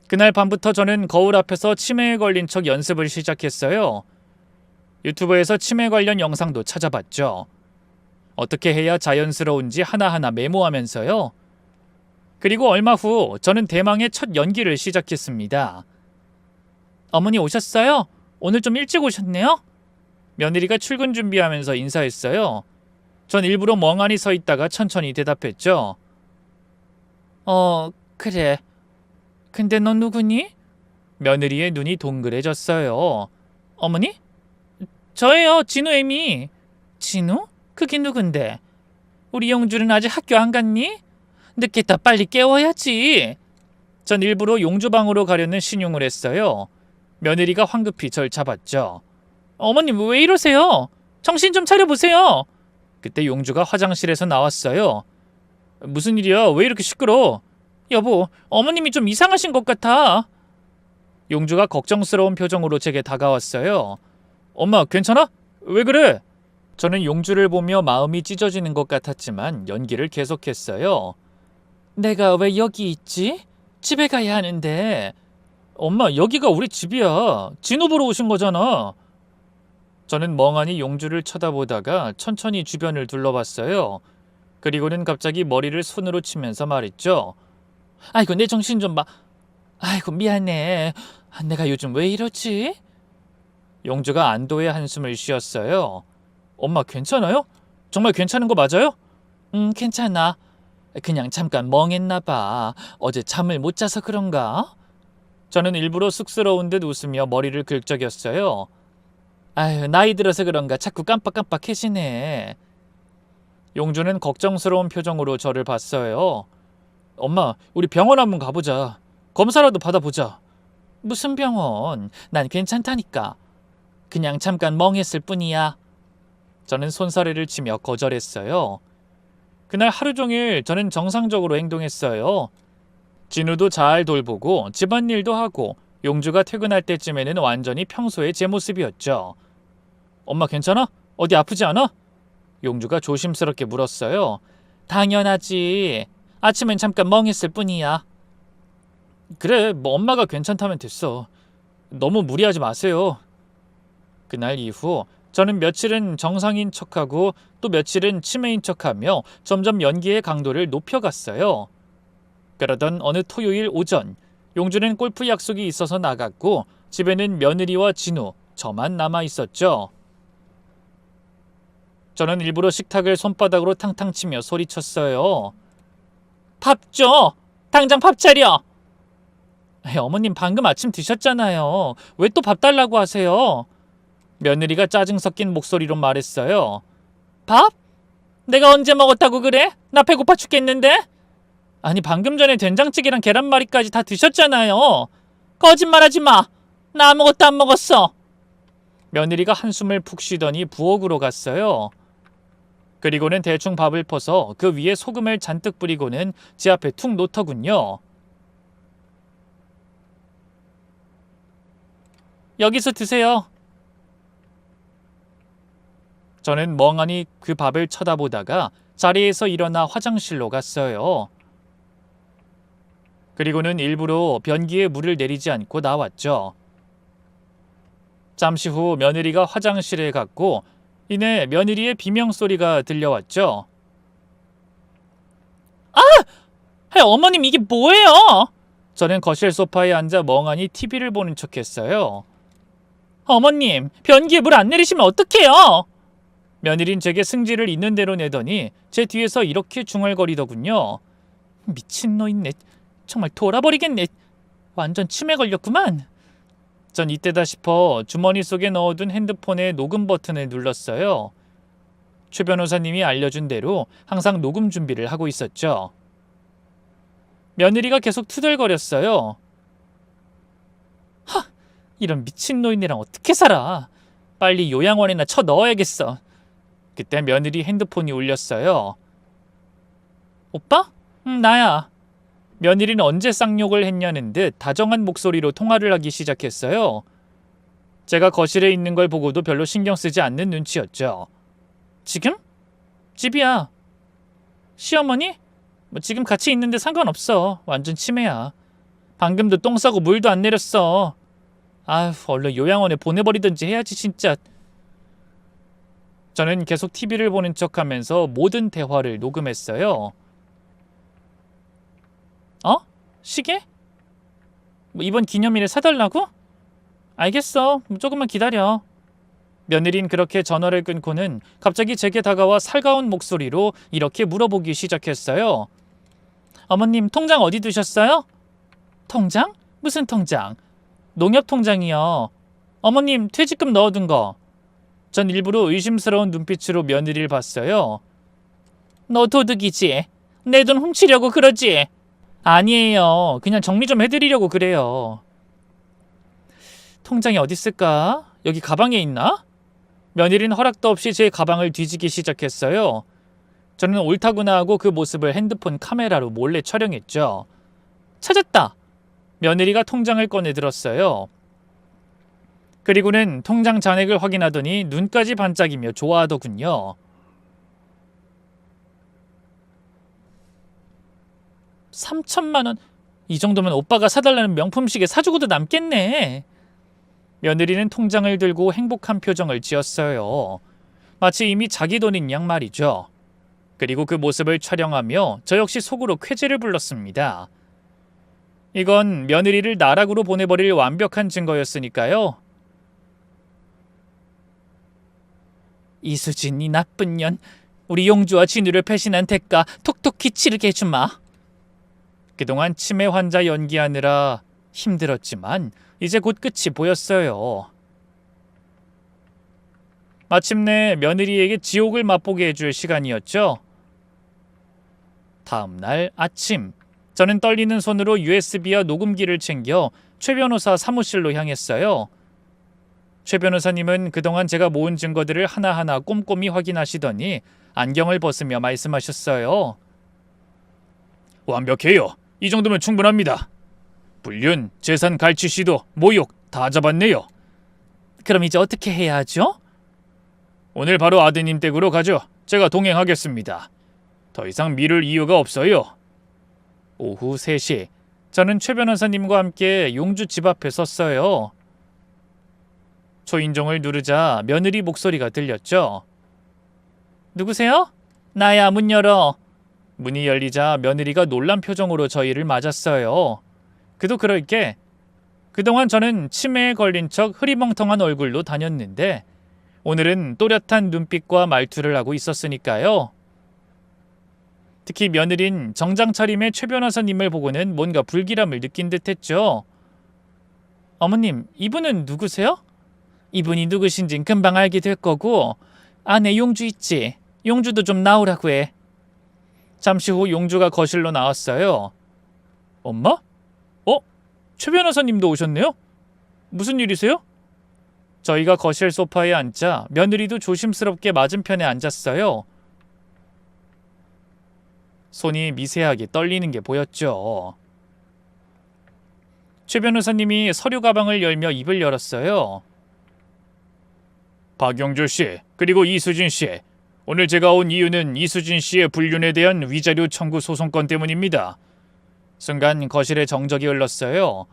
Speaker 1: 그날 밤부터 저는 거울 앞에서 치매에 걸린 척 연습을 시작했어요. 유튜브에서 치매 관련 영상도 찾아봤죠. 어떻게 해야 자연스러운지 하나하나 메모하면서요. 그리고 얼마 후 저는 대망의 첫 연기를 시작했습니다. 어머니 오셨어요? 오늘 좀 일찍 오셨네요? 며느리가 출근 준비하면서 인사했어요. 전 일부러 멍하니 서 있다가 천천히 대답했죠. 그래. 근데 넌 누구니? 며느리의 눈이 동그래졌어요. 어머니? 저예요, 진우 애미. 진우? 그게 누군데? 우리 용주는 아직 학교 안 갔니? 늦겠다, 빨리 깨워야지. 전 일부러 용주 방으로 가려는 신용을 했어요. 며느리가 황급히 절 잡았죠. 어머님, 왜 이러세요? 정신 좀 차려보세요. 그때 용주가 화장실에서 나왔어요. 무슨 일이야? 왜 이렇게 시끄러워? 여보, 어머님이 좀 이상하신 것 같아. 용주가 걱정스러운 표정으로 제게 다가왔어요. 엄마, 괜찮아? 왜 그래? 저는 용주를 보며 마음이 찢어지는 것 같았지만 연기를 계속했어요. 내가 왜 여기 있지? 집에 가야 하는데. 엄마, 여기가 우리 집이야. 진우 보러 오신 거잖아. 저는 멍하니 용주를 쳐다보다가 천천히 주변을 둘러봤어요. 그리고는 갑자기 머리를 손으로 치면서 말했죠. 아이고, 내 정신 좀 봐. 아이고, 미안해. 내가 요즘 왜 이러지? 용주가 안도의 한숨을 쉬었어요. 엄마, 괜찮아요? 정말 괜찮은 거 맞아요? 괜찮아. 그냥 잠깐 멍했나 봐. 어제 잠을 못 자서 그런가? 저는 일부러 쑥스러운 듯 웃으며 머리를 긁적였어요. 아유, 나이 들어서 그런가 자꾸 깜빡깜빡해지네. 용주는 걱정스러운 표정으로 저를 봤어요. 엄마, 우리 병원 한번 가보자. 검사라도 받아보자. 무슨 병원? 난 괜찮다니까. 그냥 잠깐 멍했을 뿐이야. 저는 손사래를 치며 거절했어요. 그날 하루 종일 저는 정상적으로 행동했어요. 진우도 잘 돌보고 집안일도 하고 용주가 퇴근할 때쯤에는 완전히 평소의 제 모습이었죠. 엄마, 괜찮아? 어디 아프지 않아? 용주가 조심스럽게 물었어요. 당연하지. 아침엔 잠깐 멍했을 뿐이야. 그래, 뭐 엄마가 괜찮다면 됐어. 너무 무리하지 마세요. 그날 이후 저는 며칠은 정상인 척하고 또 며칠은 치매인 척하며 점점 연기의 강도를 높여갔어요. 그러던 어느 토요일 오전, 용주는 골프 약속이 있어서 나갔고 집에는 며느리와 진우, 저만 남아 있었죠. 저는 일부러 식탁을 손바닥으로 탕탕 치며 소리쳤어요. 밥 줘! 당장 밥 차려! 어머님, 방금 아침 드셨잖아요. 왜 또 밥 달라고 하세요? 며느리가 짜증 섞인 목소리로 말했어요. 밥? 내가 언제 먹었다고 그래? 나 배고파 죽겠는데? 아니, 방금 전에 된장찌개랑 계란말이까지 다 드셨잖아요. 거짓말하지 마. 나 아무것도 안 먹었어. 며느리가 한숨을 푹 쉬더니 부엌으로 갔어요. 그리고는 대충 밥을 퍼서 그 위에 소금을 잔뜩 뿌리고는 제 앞에 툭 놓더군요. 여기서 드세요. 저는 멍하니 그 밥을 쳐다보다가 자리에서 일어나 화장실로 갔어요. 그리고는 일부러 변기에 물을 내리지 않고 나왔죠. 잠시 후 며느리가 화장실에 갔고 이내 며느리의 비명소리가 들려왔죠. 아! 어머님, 이게 뭐예요? 저는 거실 소파에 앉아 멍하니 TV를 보는 척했어요. 어머님, 변기에 물 안 내리시면 어떡해요? 며느린 제게 승질을 있는 대로 내더니 제 뒤에서 이렇게 중얼거리더군요. 미친놈이네. 정말 돌아버리겠네. 완전 치매 걸렸구만. 전 이때다 싶어 주머니 속에 넣어둔 핸드폰의 녹음 버튼을 눌렀어요. 최 변호사님이 알려준 대로 항상 녹음 준비를 하고 있었죠. 며느리가 계속 투덜거렸어요. 하! 이런 미친 노인네랑 어떻게 살아. 빨리 요양원에나 쳐 넣어야겠어. 그때 며느리 핸드폰이 울렸어요. 오빠? 나야. 며느리는 언제 쌍욕을 했냐는 듯 다정한 목소리로 통화를 하기 시작했어요. 제가 거실에 있는 걸 보고도 별로 신경 쓰지 않는 눈치였죠. 지금? 집이야. 시어머니? 지금 같이 있는데 상관없어. 완전 치매야. 방금도 똥 싸고 물도 안 내렸어. 아휴, 얼른 요양원에 보내버리든지 해야지 진짜. 저는 계속 TV를 보는 척하면서 모든 대화를 녹음했어요. 시계? 이번 기념일에 사달라고? 알겠어. 조금만 기다려. 며느린 그렇게 전화를 끊고는 갑자기 제게 다가와 살가운 목소리로 이렇게 물어보기 시작했어요. 어머님, 통장 어디 두셨어요? 통장? 무슨 통장? 농협 통장이요. 어머님, 퇴직금 넣어둔 거. 전 일부러 의심스러운 눈빛으로 며느리를 봤어요. 너 도둑이지? 내 돈 훔치려고 그러지? 아니에요. 그냥 정리 좀 해드리려고 그래요. 통장이 어디 있을까? 여기 가방에 있나? 며느리는 허락도 없이 제 가방을 뒤지기 시작했어요. 저는 옳다구나 하고 그 모습을 핸드폰 카메라로 몰래 촬영했죠. 찾았다! 며느리가 통장을 꺼내 들었어요. 그리고는 통장 잔액을 확인하더니 눈까지 반짝이며 좋아하더군요. 3천만 원? 이 정도면 오빠가 사달라는 명품 시계 사주고도 남겠네. 며느리는 통장을 들고 행복한 표정을 지었어요. 마치 이미 자기 돈인 양 말이죠. 그리고 그 모습을 촬영하며 저 역시 속으로 쾌재를 불렀습니다. 이건 며느리를 나락으로 보내버릴 완벽한 증거였으니까요. 이수진, 이 나쁜 년. 우리 용주와 진우를 배신한 대가 톡톡히 치르게 해주마. 그동안 치매 환자 연기하느라 힘들었지만 이제 곧 끝이 보였어요. 마침내 며느리에게 지옥을 맛보게 해줄 시간이었죠. 다음 날 아침, 저는 떨리는 손으로 USB와 녹음기를 챙겨 최 변호사 사무실로 향했어요. 최 변호사님은 그동안 제가 모은 증거들을 하나하나 꼼꼼히 확인하시더니 안경을 벗으며 말씀하셨어요. 완벽해요. 이 정도면 충분합니다. 불륜, 재산 갈취 시도, 모욕 다 잡았네요. 그럼 이제 어떻게 해야 하죠? 오늘 바로 아드님 댁으로 가죠. 제가 동행하겠습니다. 더 이상 미룰 이유가 없어요. 오후 3시, 저는 최 변호사님과 함께 용주 집 앞에 섰어요. 초인종을 누르자 며느리 목소리가 들렸죠. 누구세요? 나야, 문 열어. 문이 열리자 며느리가 놀란 표정으로 저희를 맞았어요. 그도 그럴 게 그동안 저는 치매에 걸린 척 흐리멍텅한 얼굴로 다녔는데 오늘은 또렷한 눈빛과 말투를 하고 있었으니까요. 특히 며느린 정장 차림의 최 변호사님을 보고는 뭔가 불길함을 느낀 듯했죠. 어머님, 이분은 누구세요? 이분이 누구신진 금방 알게 될 거고 아내 용주 있지? 용주도 좀 나오라고 해. 잠시 후 용주가 거실로 나왔어요. 엄마? 최 변호사님도 오셨네요? 무슨 일이세요? 저희가 거실 소파에 앉자 며느리도 조심스럽게 맞은편에 앉았어요. 손이 미세하게 떨리는 게 보였죠. 최 변호사님이 서류 가방을 열며 입을 열었어요. 박용주 씨, 그리고 이수진 씨. 오늘 제가 온 이유는 이수진 씨의 불륜에 대한 위자료 청구 소송건 때문입니다. 순간 거실에 정적이 흘렀어요.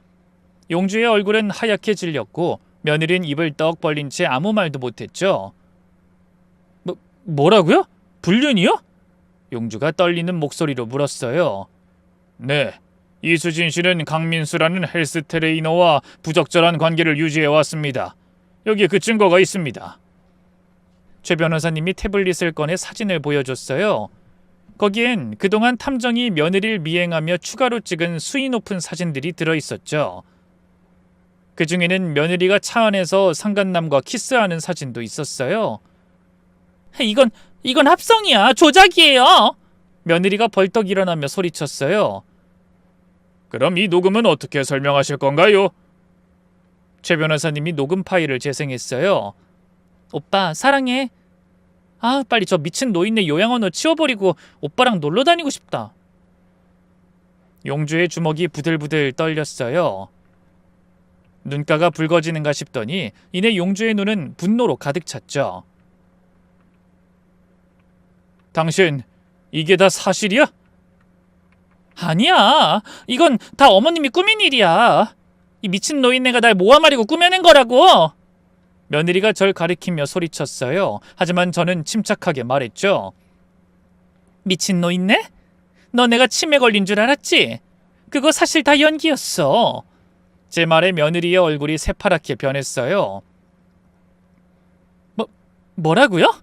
Speaker 1: 용주의 얼굴은 하얗게 질렸고 며느리는 입을 떡 벌린 채 아무 말도 못했죠. 뭐라고요? 불륜이요? 용주가 떨리는 목소리로 물었어요. 네, 이수진 씨는 강민수라는 헬스 트레이너와 부적절한 관계를 유지해왔습니다. 여기에 그 증거가 있습니다. 최 변호사님이 태블릿을 꺼내 사진을 보여줬어요. 거기엔 그동안 탐정이 며느리를 미행하며 추가로 찍은 수위 높은 사진들이 들어있었죠. 그 중에는 며느리가 차 안에서 상간남과 키스하는 사진도 있었어요. 이건 합성이야. 조작이에요. 며느리가 벌떡 일어나며 소리쳤어요. 그럼 이 녹음은 어떻게 설명하실 건가요? 최 변호사님이 녹음 파일을 재생했어요. 오빠 사랑해. 빨리 저 미친 노인네 요양원으로 치워버리고 오빠랑 놀러 다니고 싶다. 용주의 주먹이 부들부들 떨렸어요. 눈가가 붉어지는가 싶더니 이내 용주의 눈은 분노로 가득 찼죠. 당신, 이게 다 사실이야? 아니야. 이건 다 어머님이 꾸민 일이야. 이 미친 노인네가 날 모함하려고 꾸며낸 거라고. 며느리가 절 가리키며 소리쳤어요. 하지만 저는 침착하게 말했죠. 미친 노인네? 너 내가 치매 걸린 줄 알았지? 그거 사실 다 연기였어. 제 말에 며느리의 얼굴이 새파랗게 변했어요. 뭐라고요?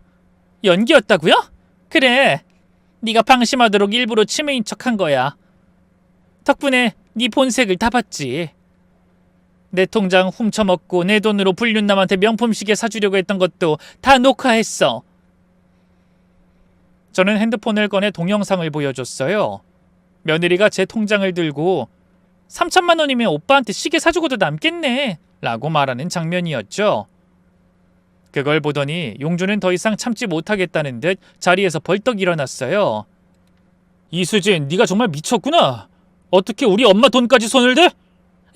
Speaker 1: 연기였다고요? 그래, 네가 방심하도록 일부러 치매인 척한 거야. 덕분에 네 본색을 다 봤지. 내 통장 훔쳐먹고 내 돈으로 불륜남한테 명품 시계 사주려고 했던 것도 다 녹화했어. 저는 핸드폰을 꺼내 동영상을 보여줬어요. 며느리가 제 통장을 들고 3천만 원이면 오빠한테 시계 사주고도 남겠네 라고 말하는 장면이었죠. 그걸 보더니 용주는 더 이상 참지 못하겠다는 듯 자리에서 벌떡 일어났어요. 이수진, 네가 정말 미쳤구나. 어떻게 우리 엄마 돈까지 손을 대?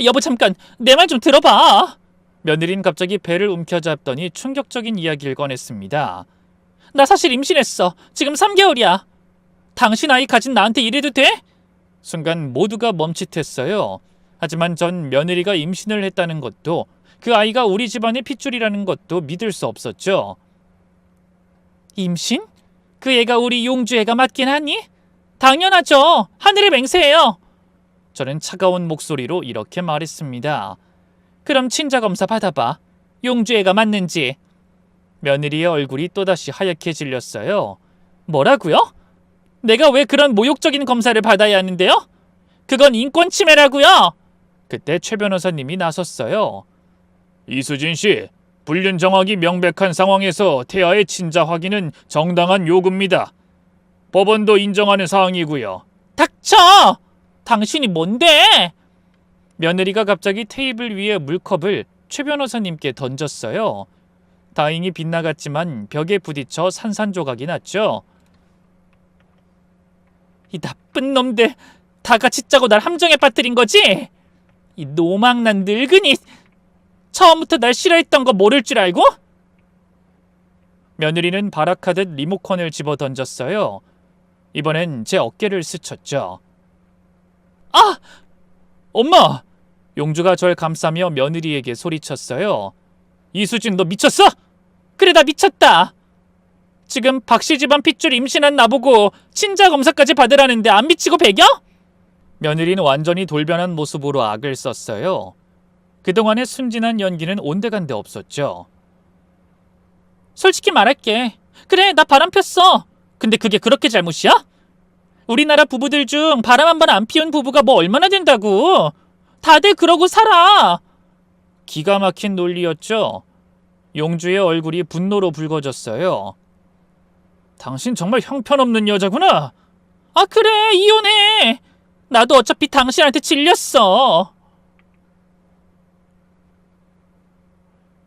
Speaker 1: 여보 잠깐, 내 말 좀 들어봐. 며느리는 갑자기 배를 움켜잡더니 충격적인 이야기를 꺼냈습니다. 나 사실 임신했어. 지금 3개월이야. 당신 아이 가진 나한테 이래도 돼? 순간 모두가 멈칫했어요. 하지만 전 며느리가 임신을 했다는 것도 그 아이가 우리 집안의 핏줄이라는 것도 믿을 수 없었죠. 임신? 그 애가 우리 용주 애가 맞긴 하니? 당연하죠. 하늘의 맹세예요. 저는 차가운 목소리로 이렇게 말했습니다. 그럼 친자검사 받아봐. 용주 애가 맞는지. 며느리의 얼굴이 또다시 하얗게 질렸어요. 뭐라고요? 내가 왜 그런 모욕적인 검사를 받아야 하는데요? 그건 인권 침해라고요. 그때 최 변호사님이 나섰어요. 이수진 씨, 불륜 정황이 명백한 상황에서 태아의 친자 확인은 정당한 요구입니다. 법원도 인정하는 사항이고요. 닥쳐! 당신이 뭔데? 며느리가 갑자기 테이블 위에 물컵을 최 변호사님께 던졌어요. 다행히 빗나갔지만 벽에 부딪혀 산산조각이 났죠. 이 나쁜 놈들 다 같이 짜고 날 함정에 빠뜨린 거지? 이 노망난 늙은이, 처음부터 날 싫어했던 거 모를 줄 알고? 며느리는 발악하듯 리모컨을 집어 던졌어요. 이번엔 제 어깨를 스쳤죠. 아! 엄마! 용주가 절 감싸며 며느리에게 소리쳤어요. 이수진, 너 미쳤어? 그래, 나 미쳤다. 지금 박씨 집안 핏줄 임신한 나보고 친자 검사까지 받으라는데 안 미치고 배겨? 며느리는 완전히 돌변한 모습으로 악을 썼어요. 그동안의 순진한 연기는 온데간데 없었죠. 솔직히 말할게. 그래, 나 바람 폈어. 근데 그게 그렇게 잘못이야? 우리나라 부부들 중 바람 한 번 안 피운 부부가 뭐 얼마나 된다고. 다들 그러고 살아. 기가 막힌 논리였죠. 용주의 얼굴이 분노로 붉어졌어요. 당신 정말 형편없는 여자구나. 아 그래, 이혼해. 나도 어차피 당신한테 질렸어.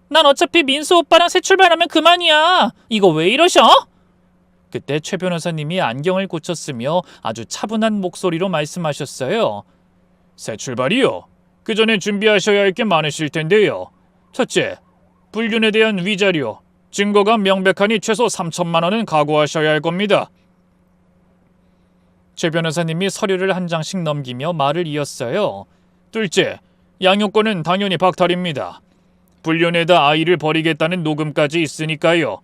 Speaker 1: 난 어차피 민수 오빠랑 새 출발하면 그만이야. 이거 왜 이러셔? 그때 최 변호사님이 안경을 고쳤으며 아주 차분한 목소리로 말씀하셨어요. 새 출발이요? 그 전에 준비하셔야 할 게 많으실 텐데요. 첫째, 불륜에 대한 위자료, 증거가 명백하니 최소 3천만 원은 각오하셔야 할 겁니다. 최 변호사님이 서류를 한 장씩 넘기며 말을 이었어요. 둘째, 양육권은 당연히 박탈입니다. 불륜에다 아이를 버리겠다는 녹음까지 있으니까요.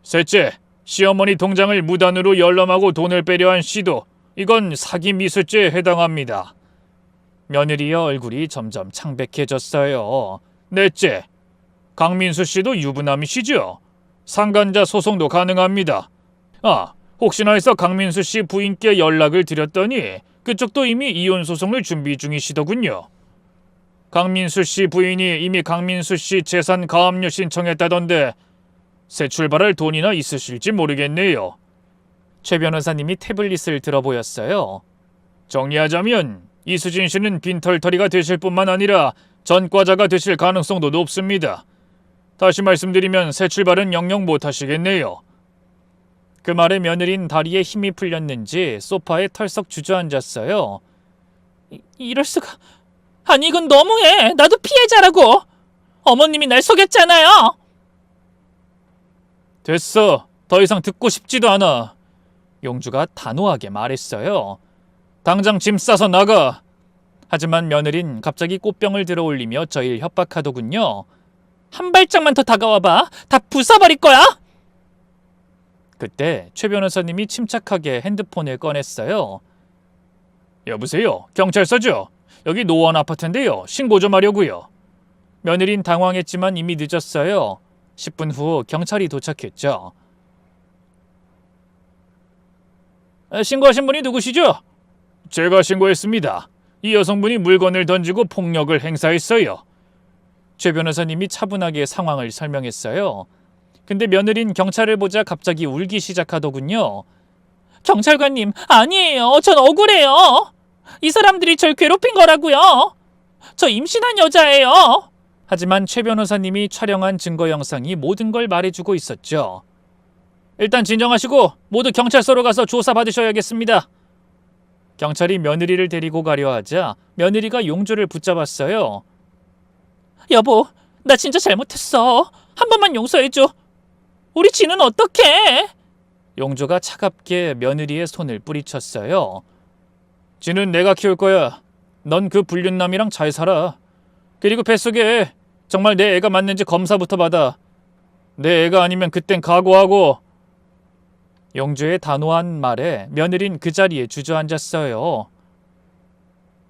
Speaker 1: 셋째, 시어머니 통장을 무단으로 열람하고 돈을 빼려 한 시도, 이건 사기 미수죄에 해당합니다. 며느리의 얼굴이 점점 창백해졌어요. 넷째, 강민수 씨도 유부남이시죠? 상간자 소송도 가능합니다. 아, 혹시나 해서 강민수 씨 부인께 연락을 드렸더니 그쪽도 이미 이혼 소송을 준비 중이시더군요. 강민수 씨 부인이 이미 강민수 씨 재산 가압류 신청했다던데 새 출발할 돈이나 있으실지 모르겠네요. 최 변호사님이 태블릿을 들어보였어요. 정리하자면 이수진 씨는 빈털터리가 되실 뿐만 아니라 전과자가 되실 가능성도 높습니다. 다시 말씀드리면 새 출발은 영영 못하시겠네요. 그 말에 며느린 다리에 힘이 풀렸는지 소파에 털썩 주저앉았어요. 이럴 수가... 아니 이건 너무해. 나도 피해자라고. 어머님이 날 속였잖아요. 됐어. 더 이상 듣고 싶지도 않아. 용주가 단호하게 말했어요. 당장 짐 싸서 나가. 하지만 며느린 갑자기 꽃병을 들어 올리며 저희를 협박하더군요. 한 발짝만 더 다가와봐. 다 부숴버릴 거야. 그때 최 변호사님이 침착하게 핸드폰을 꺼냈어요. 여보세요? 경찰서죠? 여기 노원 아파트인데요. 신고 좀 하려고요. 며느린 당황했지만 이미 늦었어요. 10분 후 경찰이 도착했죠. 신고하신 분이 누구시죠? 제가 신고했습니다. 이 여성분이 물건을 던지고 폭력을 행사했어요. 최 변호사님이 차분하게 상황을 설명했어요. 근데 며느린 경찰을 보자 갑자기 울기 시작하더군요. 경찰관님, 아니에요. 전 억울해요. 이 사람들이 절 괴롭힌 거라고요. 저 임신한 여자예요. 하지만 최 변호사님이 촬영한 증거 영상이 모든 걸 말해주고 있었죠. 일단 진정하시고 모두 경찰서로 가서 조사받으셔야겠습니다. 경찰이 며느리를 데리고 가려 하자 며느리가 용조를 붙잡았어요. 여보, 나 진짜 잘못했어. 한 번만 용서해줘. 우리 진우는 어떡해? 용조가 차갑게 며느리의 손을 뿌리쳤어요. 진우는 내가 키울 거야. 넌 그 불륜남이랑 잘 살아. 그리고 뱃속에 정말 내 애가 맞는지 검사부터 받아. 내 애가 아니면 그땐 각오하고. 용조의 단호한 말에 며느린 그 자리에 주저앉았어요.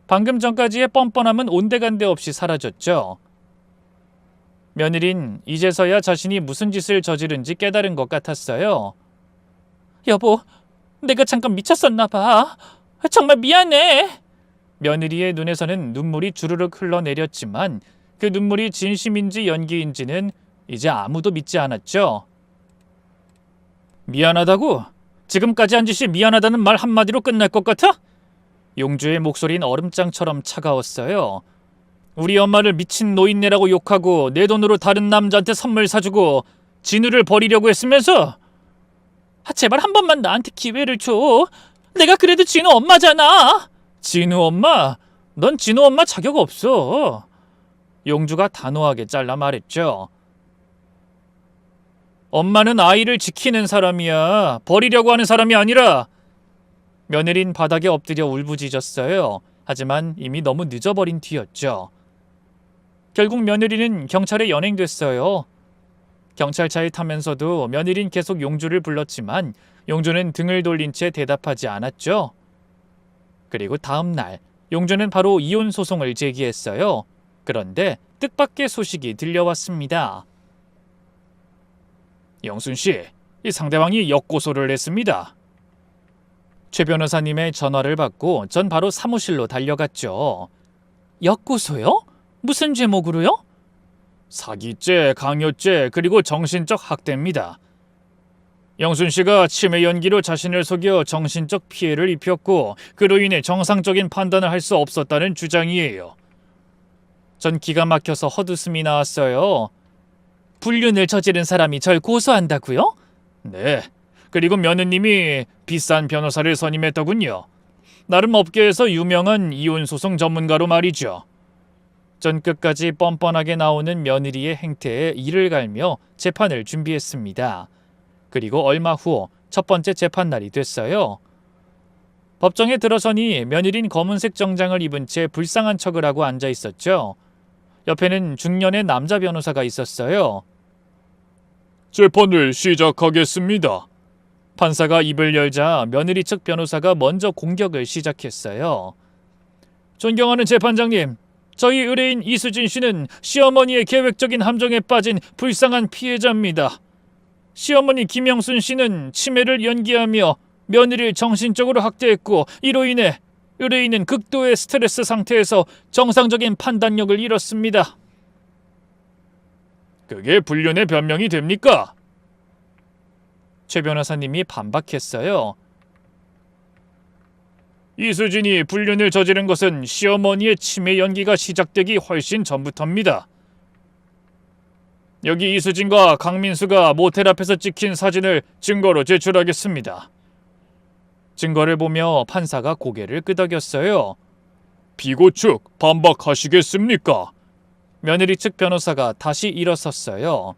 Speaker 1: 방금 전까지의 뻔뻔함은 온데간데 없이 사라졌죠. 며느린 이제서야 자신이 무슨 짓을 저지른지 깨달은 것 같았어요. 여보, 내가 잠깐 미쳤었나 봐. 정말 미안해. 며느리의 눈에서는 눈물이 주르륵 흘러내렸지만 그 눈물이 진심인지 연기인지는 이제 아무도 믿지 않았죠. 미안하다고? 지금까지 한 짓이 미안하다는 말 한마디로 끝날 것 같아? 용주의 목소리는 얼음장처럼 차가웠어요. 우리 엄마를 미친 노인네라고 욕하고 내 돈으로 다른 남자한테 선물 사주고 진우를 버리려고 했으면서? 제발 한 번만 나한테 기회를 줘. 내가 그래도 진우 엄마잖아. 진우 엄마? 넌 진우 엄마 자격 없어. 용주가 단호하게 잘라 말했죠. 엄마는 아이를 지키는 사람이야. 버리려고 하는 사람이 아니라. 며느린 바닥에 엎드려 울부짖었어요. 하지만 이미 너무 늦어버린 뒤였죠. 결국 며느리는 경찰에 연행됐어요. 경찰차에 타면서도 며느린 계속 용주를 불렀지만 용주는 등을 돌린 채 대답하지 않았죠. 그리고 다음 날 용주는 바로 이혼 소송을 제기했어요. 그런데 뜻밖의 소식이 들려왔습니다. 영순 씨, 이 상대방이 역고소를 했습니다. 최 변호사님의 전화를 받고 전 바로 사무실로 달려갔죠. 역고소요? 무슨 제목으로요? 사기죄, 강요죄, 그리고 정신적 학대입니다. 영순 씨가 치매 연기로 자신을 속여 정신적 피해를 입혔고 그로 인해 정상적인 판단을 할 수 없었다는 주장이에요. 전 기가 막혀서 헛웃음이 나왔어요. 불륜을 저지른 사람이 절 고소한다고요? 네. 그리고 며느님이 비싼 변호사를 선임했더군요. 나름 업계에서 유명한 이혼소송 전문가로 말이죠. 전 끝까지 뻔뻔하게 나오는 며느리의 행태에 이를 갈며 재판을 준비했습니다. 그리고 얼마 후 첫 번째 재판날이 됐어요. 법정에 들어서니 며느린 검은색 정장을 입은 채 불쌍한 척을 하고 앉아 있었죠. 옆에는 중년의 남자 변호사가 있었어요. 재판을 시작하겠습니다. 판사가 입을 열자 며느리 측 변호사가 먼저 공격을 시작했어요. 존경하는 재판장님, 저희 의뢰인 이수진 씨는 시어머니의 계획적인 함정에 빠진 불쌍한 피해자입니다. 시어머니 김영순 씨는 치매를 연기하며 며느리를 정신적으로 학대했고 이로 인해 의뢰인은 극도의 스트레스 상태에서 정상적인 판단력을 잃었습니다. 그게 불륜의 변명이 됩니까? 최 변호사님이 반박했어요. 이수진이 불륜을 저지른 것은 시어머니의 치매 연기가 시작되기 훨씬 전부터입니다. 여기 이수진과 강민수가 모텔 앞에서 찍힌 사진을 증거로 제출하겠습니다. 증거를 보며 판사가 고개를 끄덕였어요. 피고 측 반박하시겠습니까? 며느리 측 변호사가 다시 일어섰어요.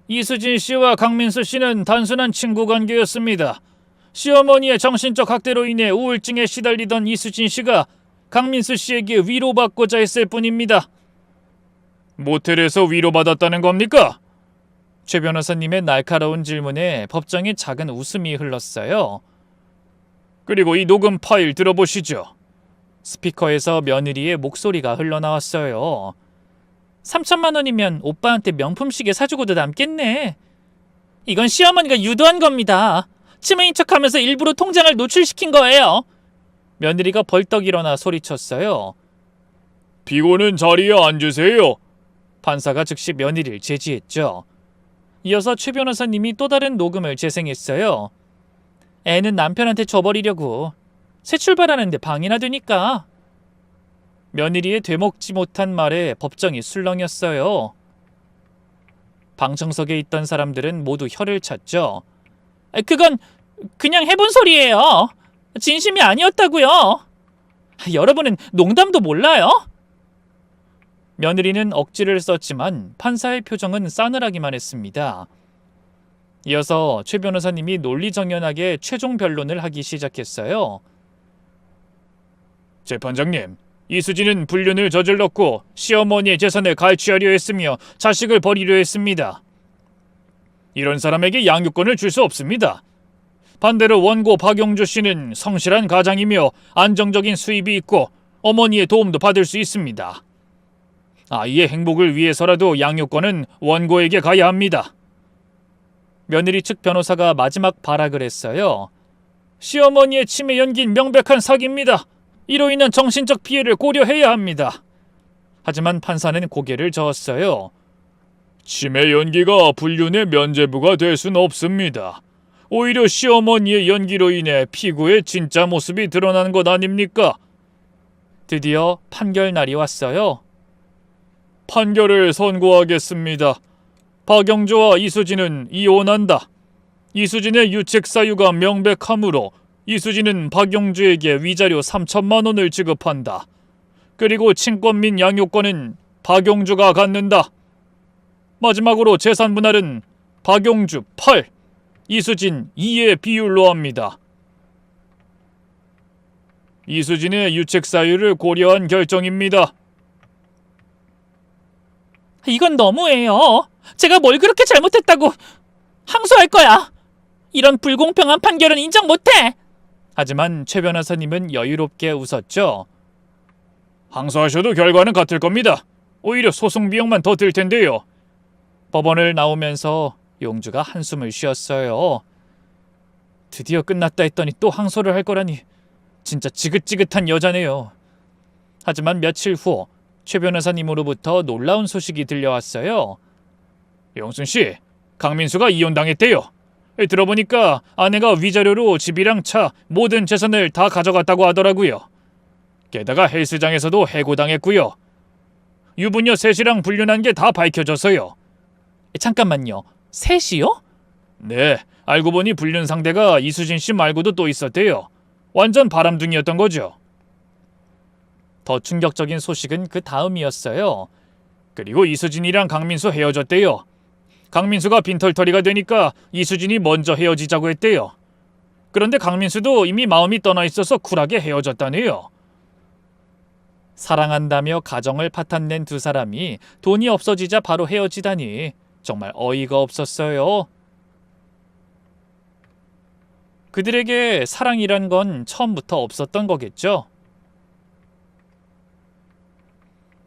Speaker 1: 이수진 씨와 강민수 씨는 단순한 친구 관계였습니다. 시어머니의 정신적 학대로 인해 우울증에 시달리던 이수진 씨가 강민수 씨에게 위로받고자 했을 뿐입니다. 모텔에서 위로받았다는 겁니까? 최 변호사님의 날카로운 질문에 법정에 작은 웃음이 흘렀어요. 그리고 이 녹음 파일 들어보시죠. 스피커에서 며느리의 목소리가 흘러나왔어요. 3천만 원이면 오빠한테 명품 시계 사주고도 남겠네. 이건 시어머니가 유도한 겁니다. 치매인 척하면서 일부러 통장을 노출시킨 거예요. 며느리가 벌떡 일어나 소리쳤어요.
Speaker 2: 피고는 자리에 앉으세요.
Speaker 1: 판사가 즉시 며느리를 제지했죠. 이어서 최 변호사님이 또 다른 녹음을 재생했어요. 애는 남편한테 줘버리려고. 새 출발하는데 방해나 되니까. 며느리의 되먹지 못한 말에 법정이 술렁였어요. 방청석에 있던 사람들은 모두 혀를 찼죠. 그건 그냥 해본 소리예요. 진심이 아니었다고요. 여러분은 농담도 몰라요? 며느리는 억지를 썼지만 판사의 표정은 싸늘하기만 했습니다. 이어서 최 변호사님이 논리정연하게 최종 변론을 하기 시작했어요.
Speaker 2: 재판장님, 이수진은 불륜을 저질렀고 시어머니의 재산을 갈취하려 했으며 자식을 버리려 했습니다. 이런 사람에게 양육권을 줄 수 없습니다. 반대로 원고 박용주 씨는 성실한 가장이며 안정적인 수입이 있고 어머니의 도움도 받을 수 있습니다. 아이의 행복을 위해서라도 양육권은 원고에게 가야 합니다.
Speaker 1: 며느리 측 변호사가 마지막 발악을 했어요. 시어머니의 치매 연기는 명백한 사기입니다. 이로 인한 정신적 피해를 고려해야 합니다. 하지만 판사는 고개를 저었어요.
Speaker 2: 치매 연기가 불륜의 면죄부가 될 수는 없습니다. 오히려 시어머니의 연기로 인해 피고의 진짜 모습이 드러나는 것 아닙니까?
Speaker 1: 드디어 판결 날이 왔어요.
Speaker 2: 판결을 선고하겠습니다. 박영조와 이수진은 이혼한다. 이수진의 유책 사유가 명백하므로 이수진은 박영주에게 위자료 3천만 원을 지급한다. 그리고 친권 및 양육권은 박영주가 갖는다. 마지막으로 재산 분할은 박영주 8, 이수진 2의 비율로 합니다. 이수진의 유책 사유를 고려한 결정입니다.
Speaker 1: 이건 너무해요. 제가 뭘 그렇게 잘못했다고. 항소할 거야. 이런 불공평한 판결은 인정 못해. 하지만 최 변호사님은 여유롭게 웃었죠.
Speaker 2: 항소하셔도 결과는 같을 겁니다. 오히려 소송 비용만 더 들 텐데요.
Speaker 1: 법원을 나오면서 용주가 한숨을 쉬었어요. 드디어 끝났다 했더니 또 항소를 할 거라니 진짜 지긋지긋한 여자네요. 하지만 며칠 후 최 변호사님으로부터 놀라운 소식이 들려왔어요.
Speaker 2: 영순 씨, 강민수가 이혼당했대요. 들어보니까 아내가 위자료로 집이랑 차, 모든 재산을 다 가져갔다고 하더라고요. 게다가 헬스장에서도 해고당했고요. 유부녀 셋이랑 불륜한 게 다 밝혀졌어요.
Speaker 1: 잠깐만요. 셋이요?
Speaker 2: 네, 알고 보니 불륜 상대가 이수진 씨 말고도 또 있었대요. 완전 바람둥이였던 거죠.
Speaker 1: 더 충격적인 소식은 그 다음이었어요.
Speaker 2: 그리고 이수진이랑 강민수 헤어졌대요. 강민수가 빈털터리가 되니까 이수진이 먼저 헤어지자고 했대요. 그런데 강민수도 이미 마음이 떠나 있어서 쿨하게 헤어졌다네요.
Speaker 1: 사랑한다며 가정을 파탄낸 두 사람이 돈이 없어지자 바로 헤어지다니 정말 어이가 없었어요. 그들에게 사랑이란 건 처음부터 없었던 거겠죠.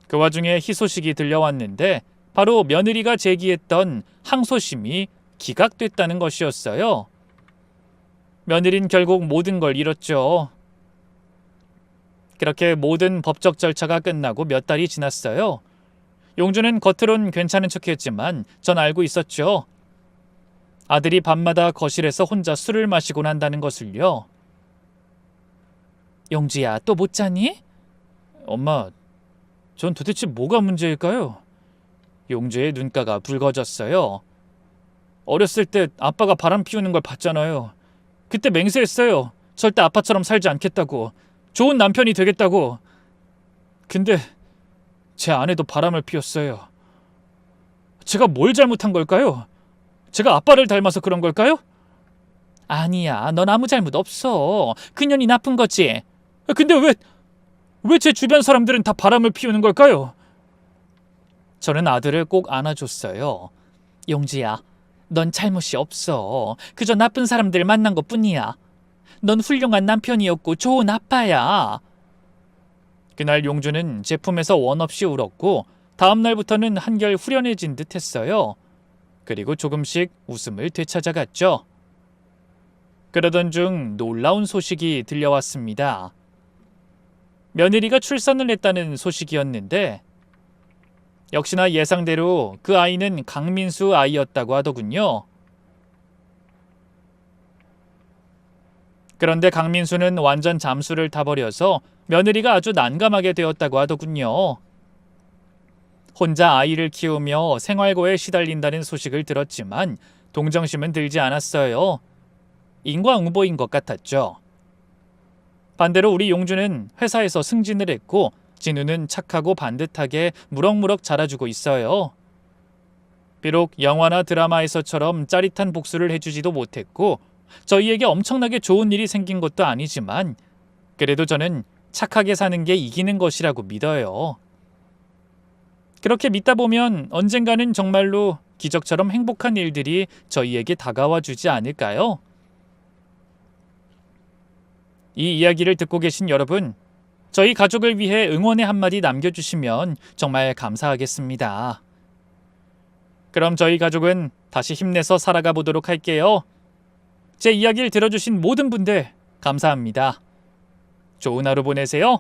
Speaker 1: 그 와중에 희소식이 들려왔는데 바로 며느리가 제기했던 항소심이 기각됐다는 것이었어요. 며느린 결국 모든 걸 잃었죠. 그렇게 모든 법적 절차가 끝나고 몇 달이 지났어요. 용주는 겉으론 괜찮은 척했지만 전 알고 있었죠. 아들이 밤마다 거실에서 혼자 술을 마시곤 한다는 것을요. 용주야, 또 못 자니?
Speaker 2: 엄마, 전 도대체 뭐가 문제일까요?
Speaker 1: 용주의 눈가가 붉어졌어요.
Speaker 2: 어렸을 때 아빠가 바람 피우는 걸 봤잖아요. 그때 맹세했어요. 절대 아빠처럼 살지 않겠다고. 좋은 남편이 되겠다고. 근데 제 아내도 바람을 피웠어요. 제가 뭘 잘못한 걸까요? 제가 아빠를 닮아서 그런 걸까요?
Speaker 1: 아니야, 넌 아무 잘못 없어. 그년이 나쁜 거지.
Speaker 2: 근데 왜 제 주변 사람들은 다 바람을 피우는 걸까요?
Speaker 1: 저는 아들을 꼭 안아줬어요. 용지야, 넌 잘못이 없어. 그저 나쁜 사람들 만난 것뿐이야. 넌 훌륭한 남편이었고 좋은 아빠야. 그날 용주는 제품에서 원 없이 울었고 다음 날부터는 한결 후련해진 듯 했어요. 그리고 조금씩 웃음을 되찾아갔죠. 그러던 중 놀라운 소식이 들려왔습니다. 며느리가 출산을 했다는 소식이었는데 역시나 예상대로 그 아이는 강민수 아이였다고 하더군요. 그런데 강민수는 완전 잠수를 타버려서 며느리가 아주 난감하게 되었다고 하더군요. 혼자 아이를 키우며 생활고에 시달린다는 소식을 들었지만 동정심은 들지 않았어요. 인과응보인 것 같았죠. 반대로 우리 용주는 회사에서 승진을 했고 진우는 착하고 반듯하게 무럭무럭 자라주고 있어요. 비록 영화나 드라마에서처럼 짜릿한 복수를 해주지도 못했고 저희에게 엄청나게 좋은 일이 생긴 것도 아니지만 그래도 저는 착하게 사는 게 이기는 것이라고 믿어요. 그렇게 믿다 보면 언젠가는 정말로 기적처럼 행복한 일들이 저희에게 다가와 주지 않을까요? 이 이야기를 듣고 계신 여러분, 저희 가족을 위해 응원의 한마디 남겨주시면 정말 감사하겠습니다. 그럼 저희 가족은 다시 힘내서 살아가 보도록 할게요. 제 이야기를 들어주신 모든 분들 감사합니다. 좋은 하루 보내세요.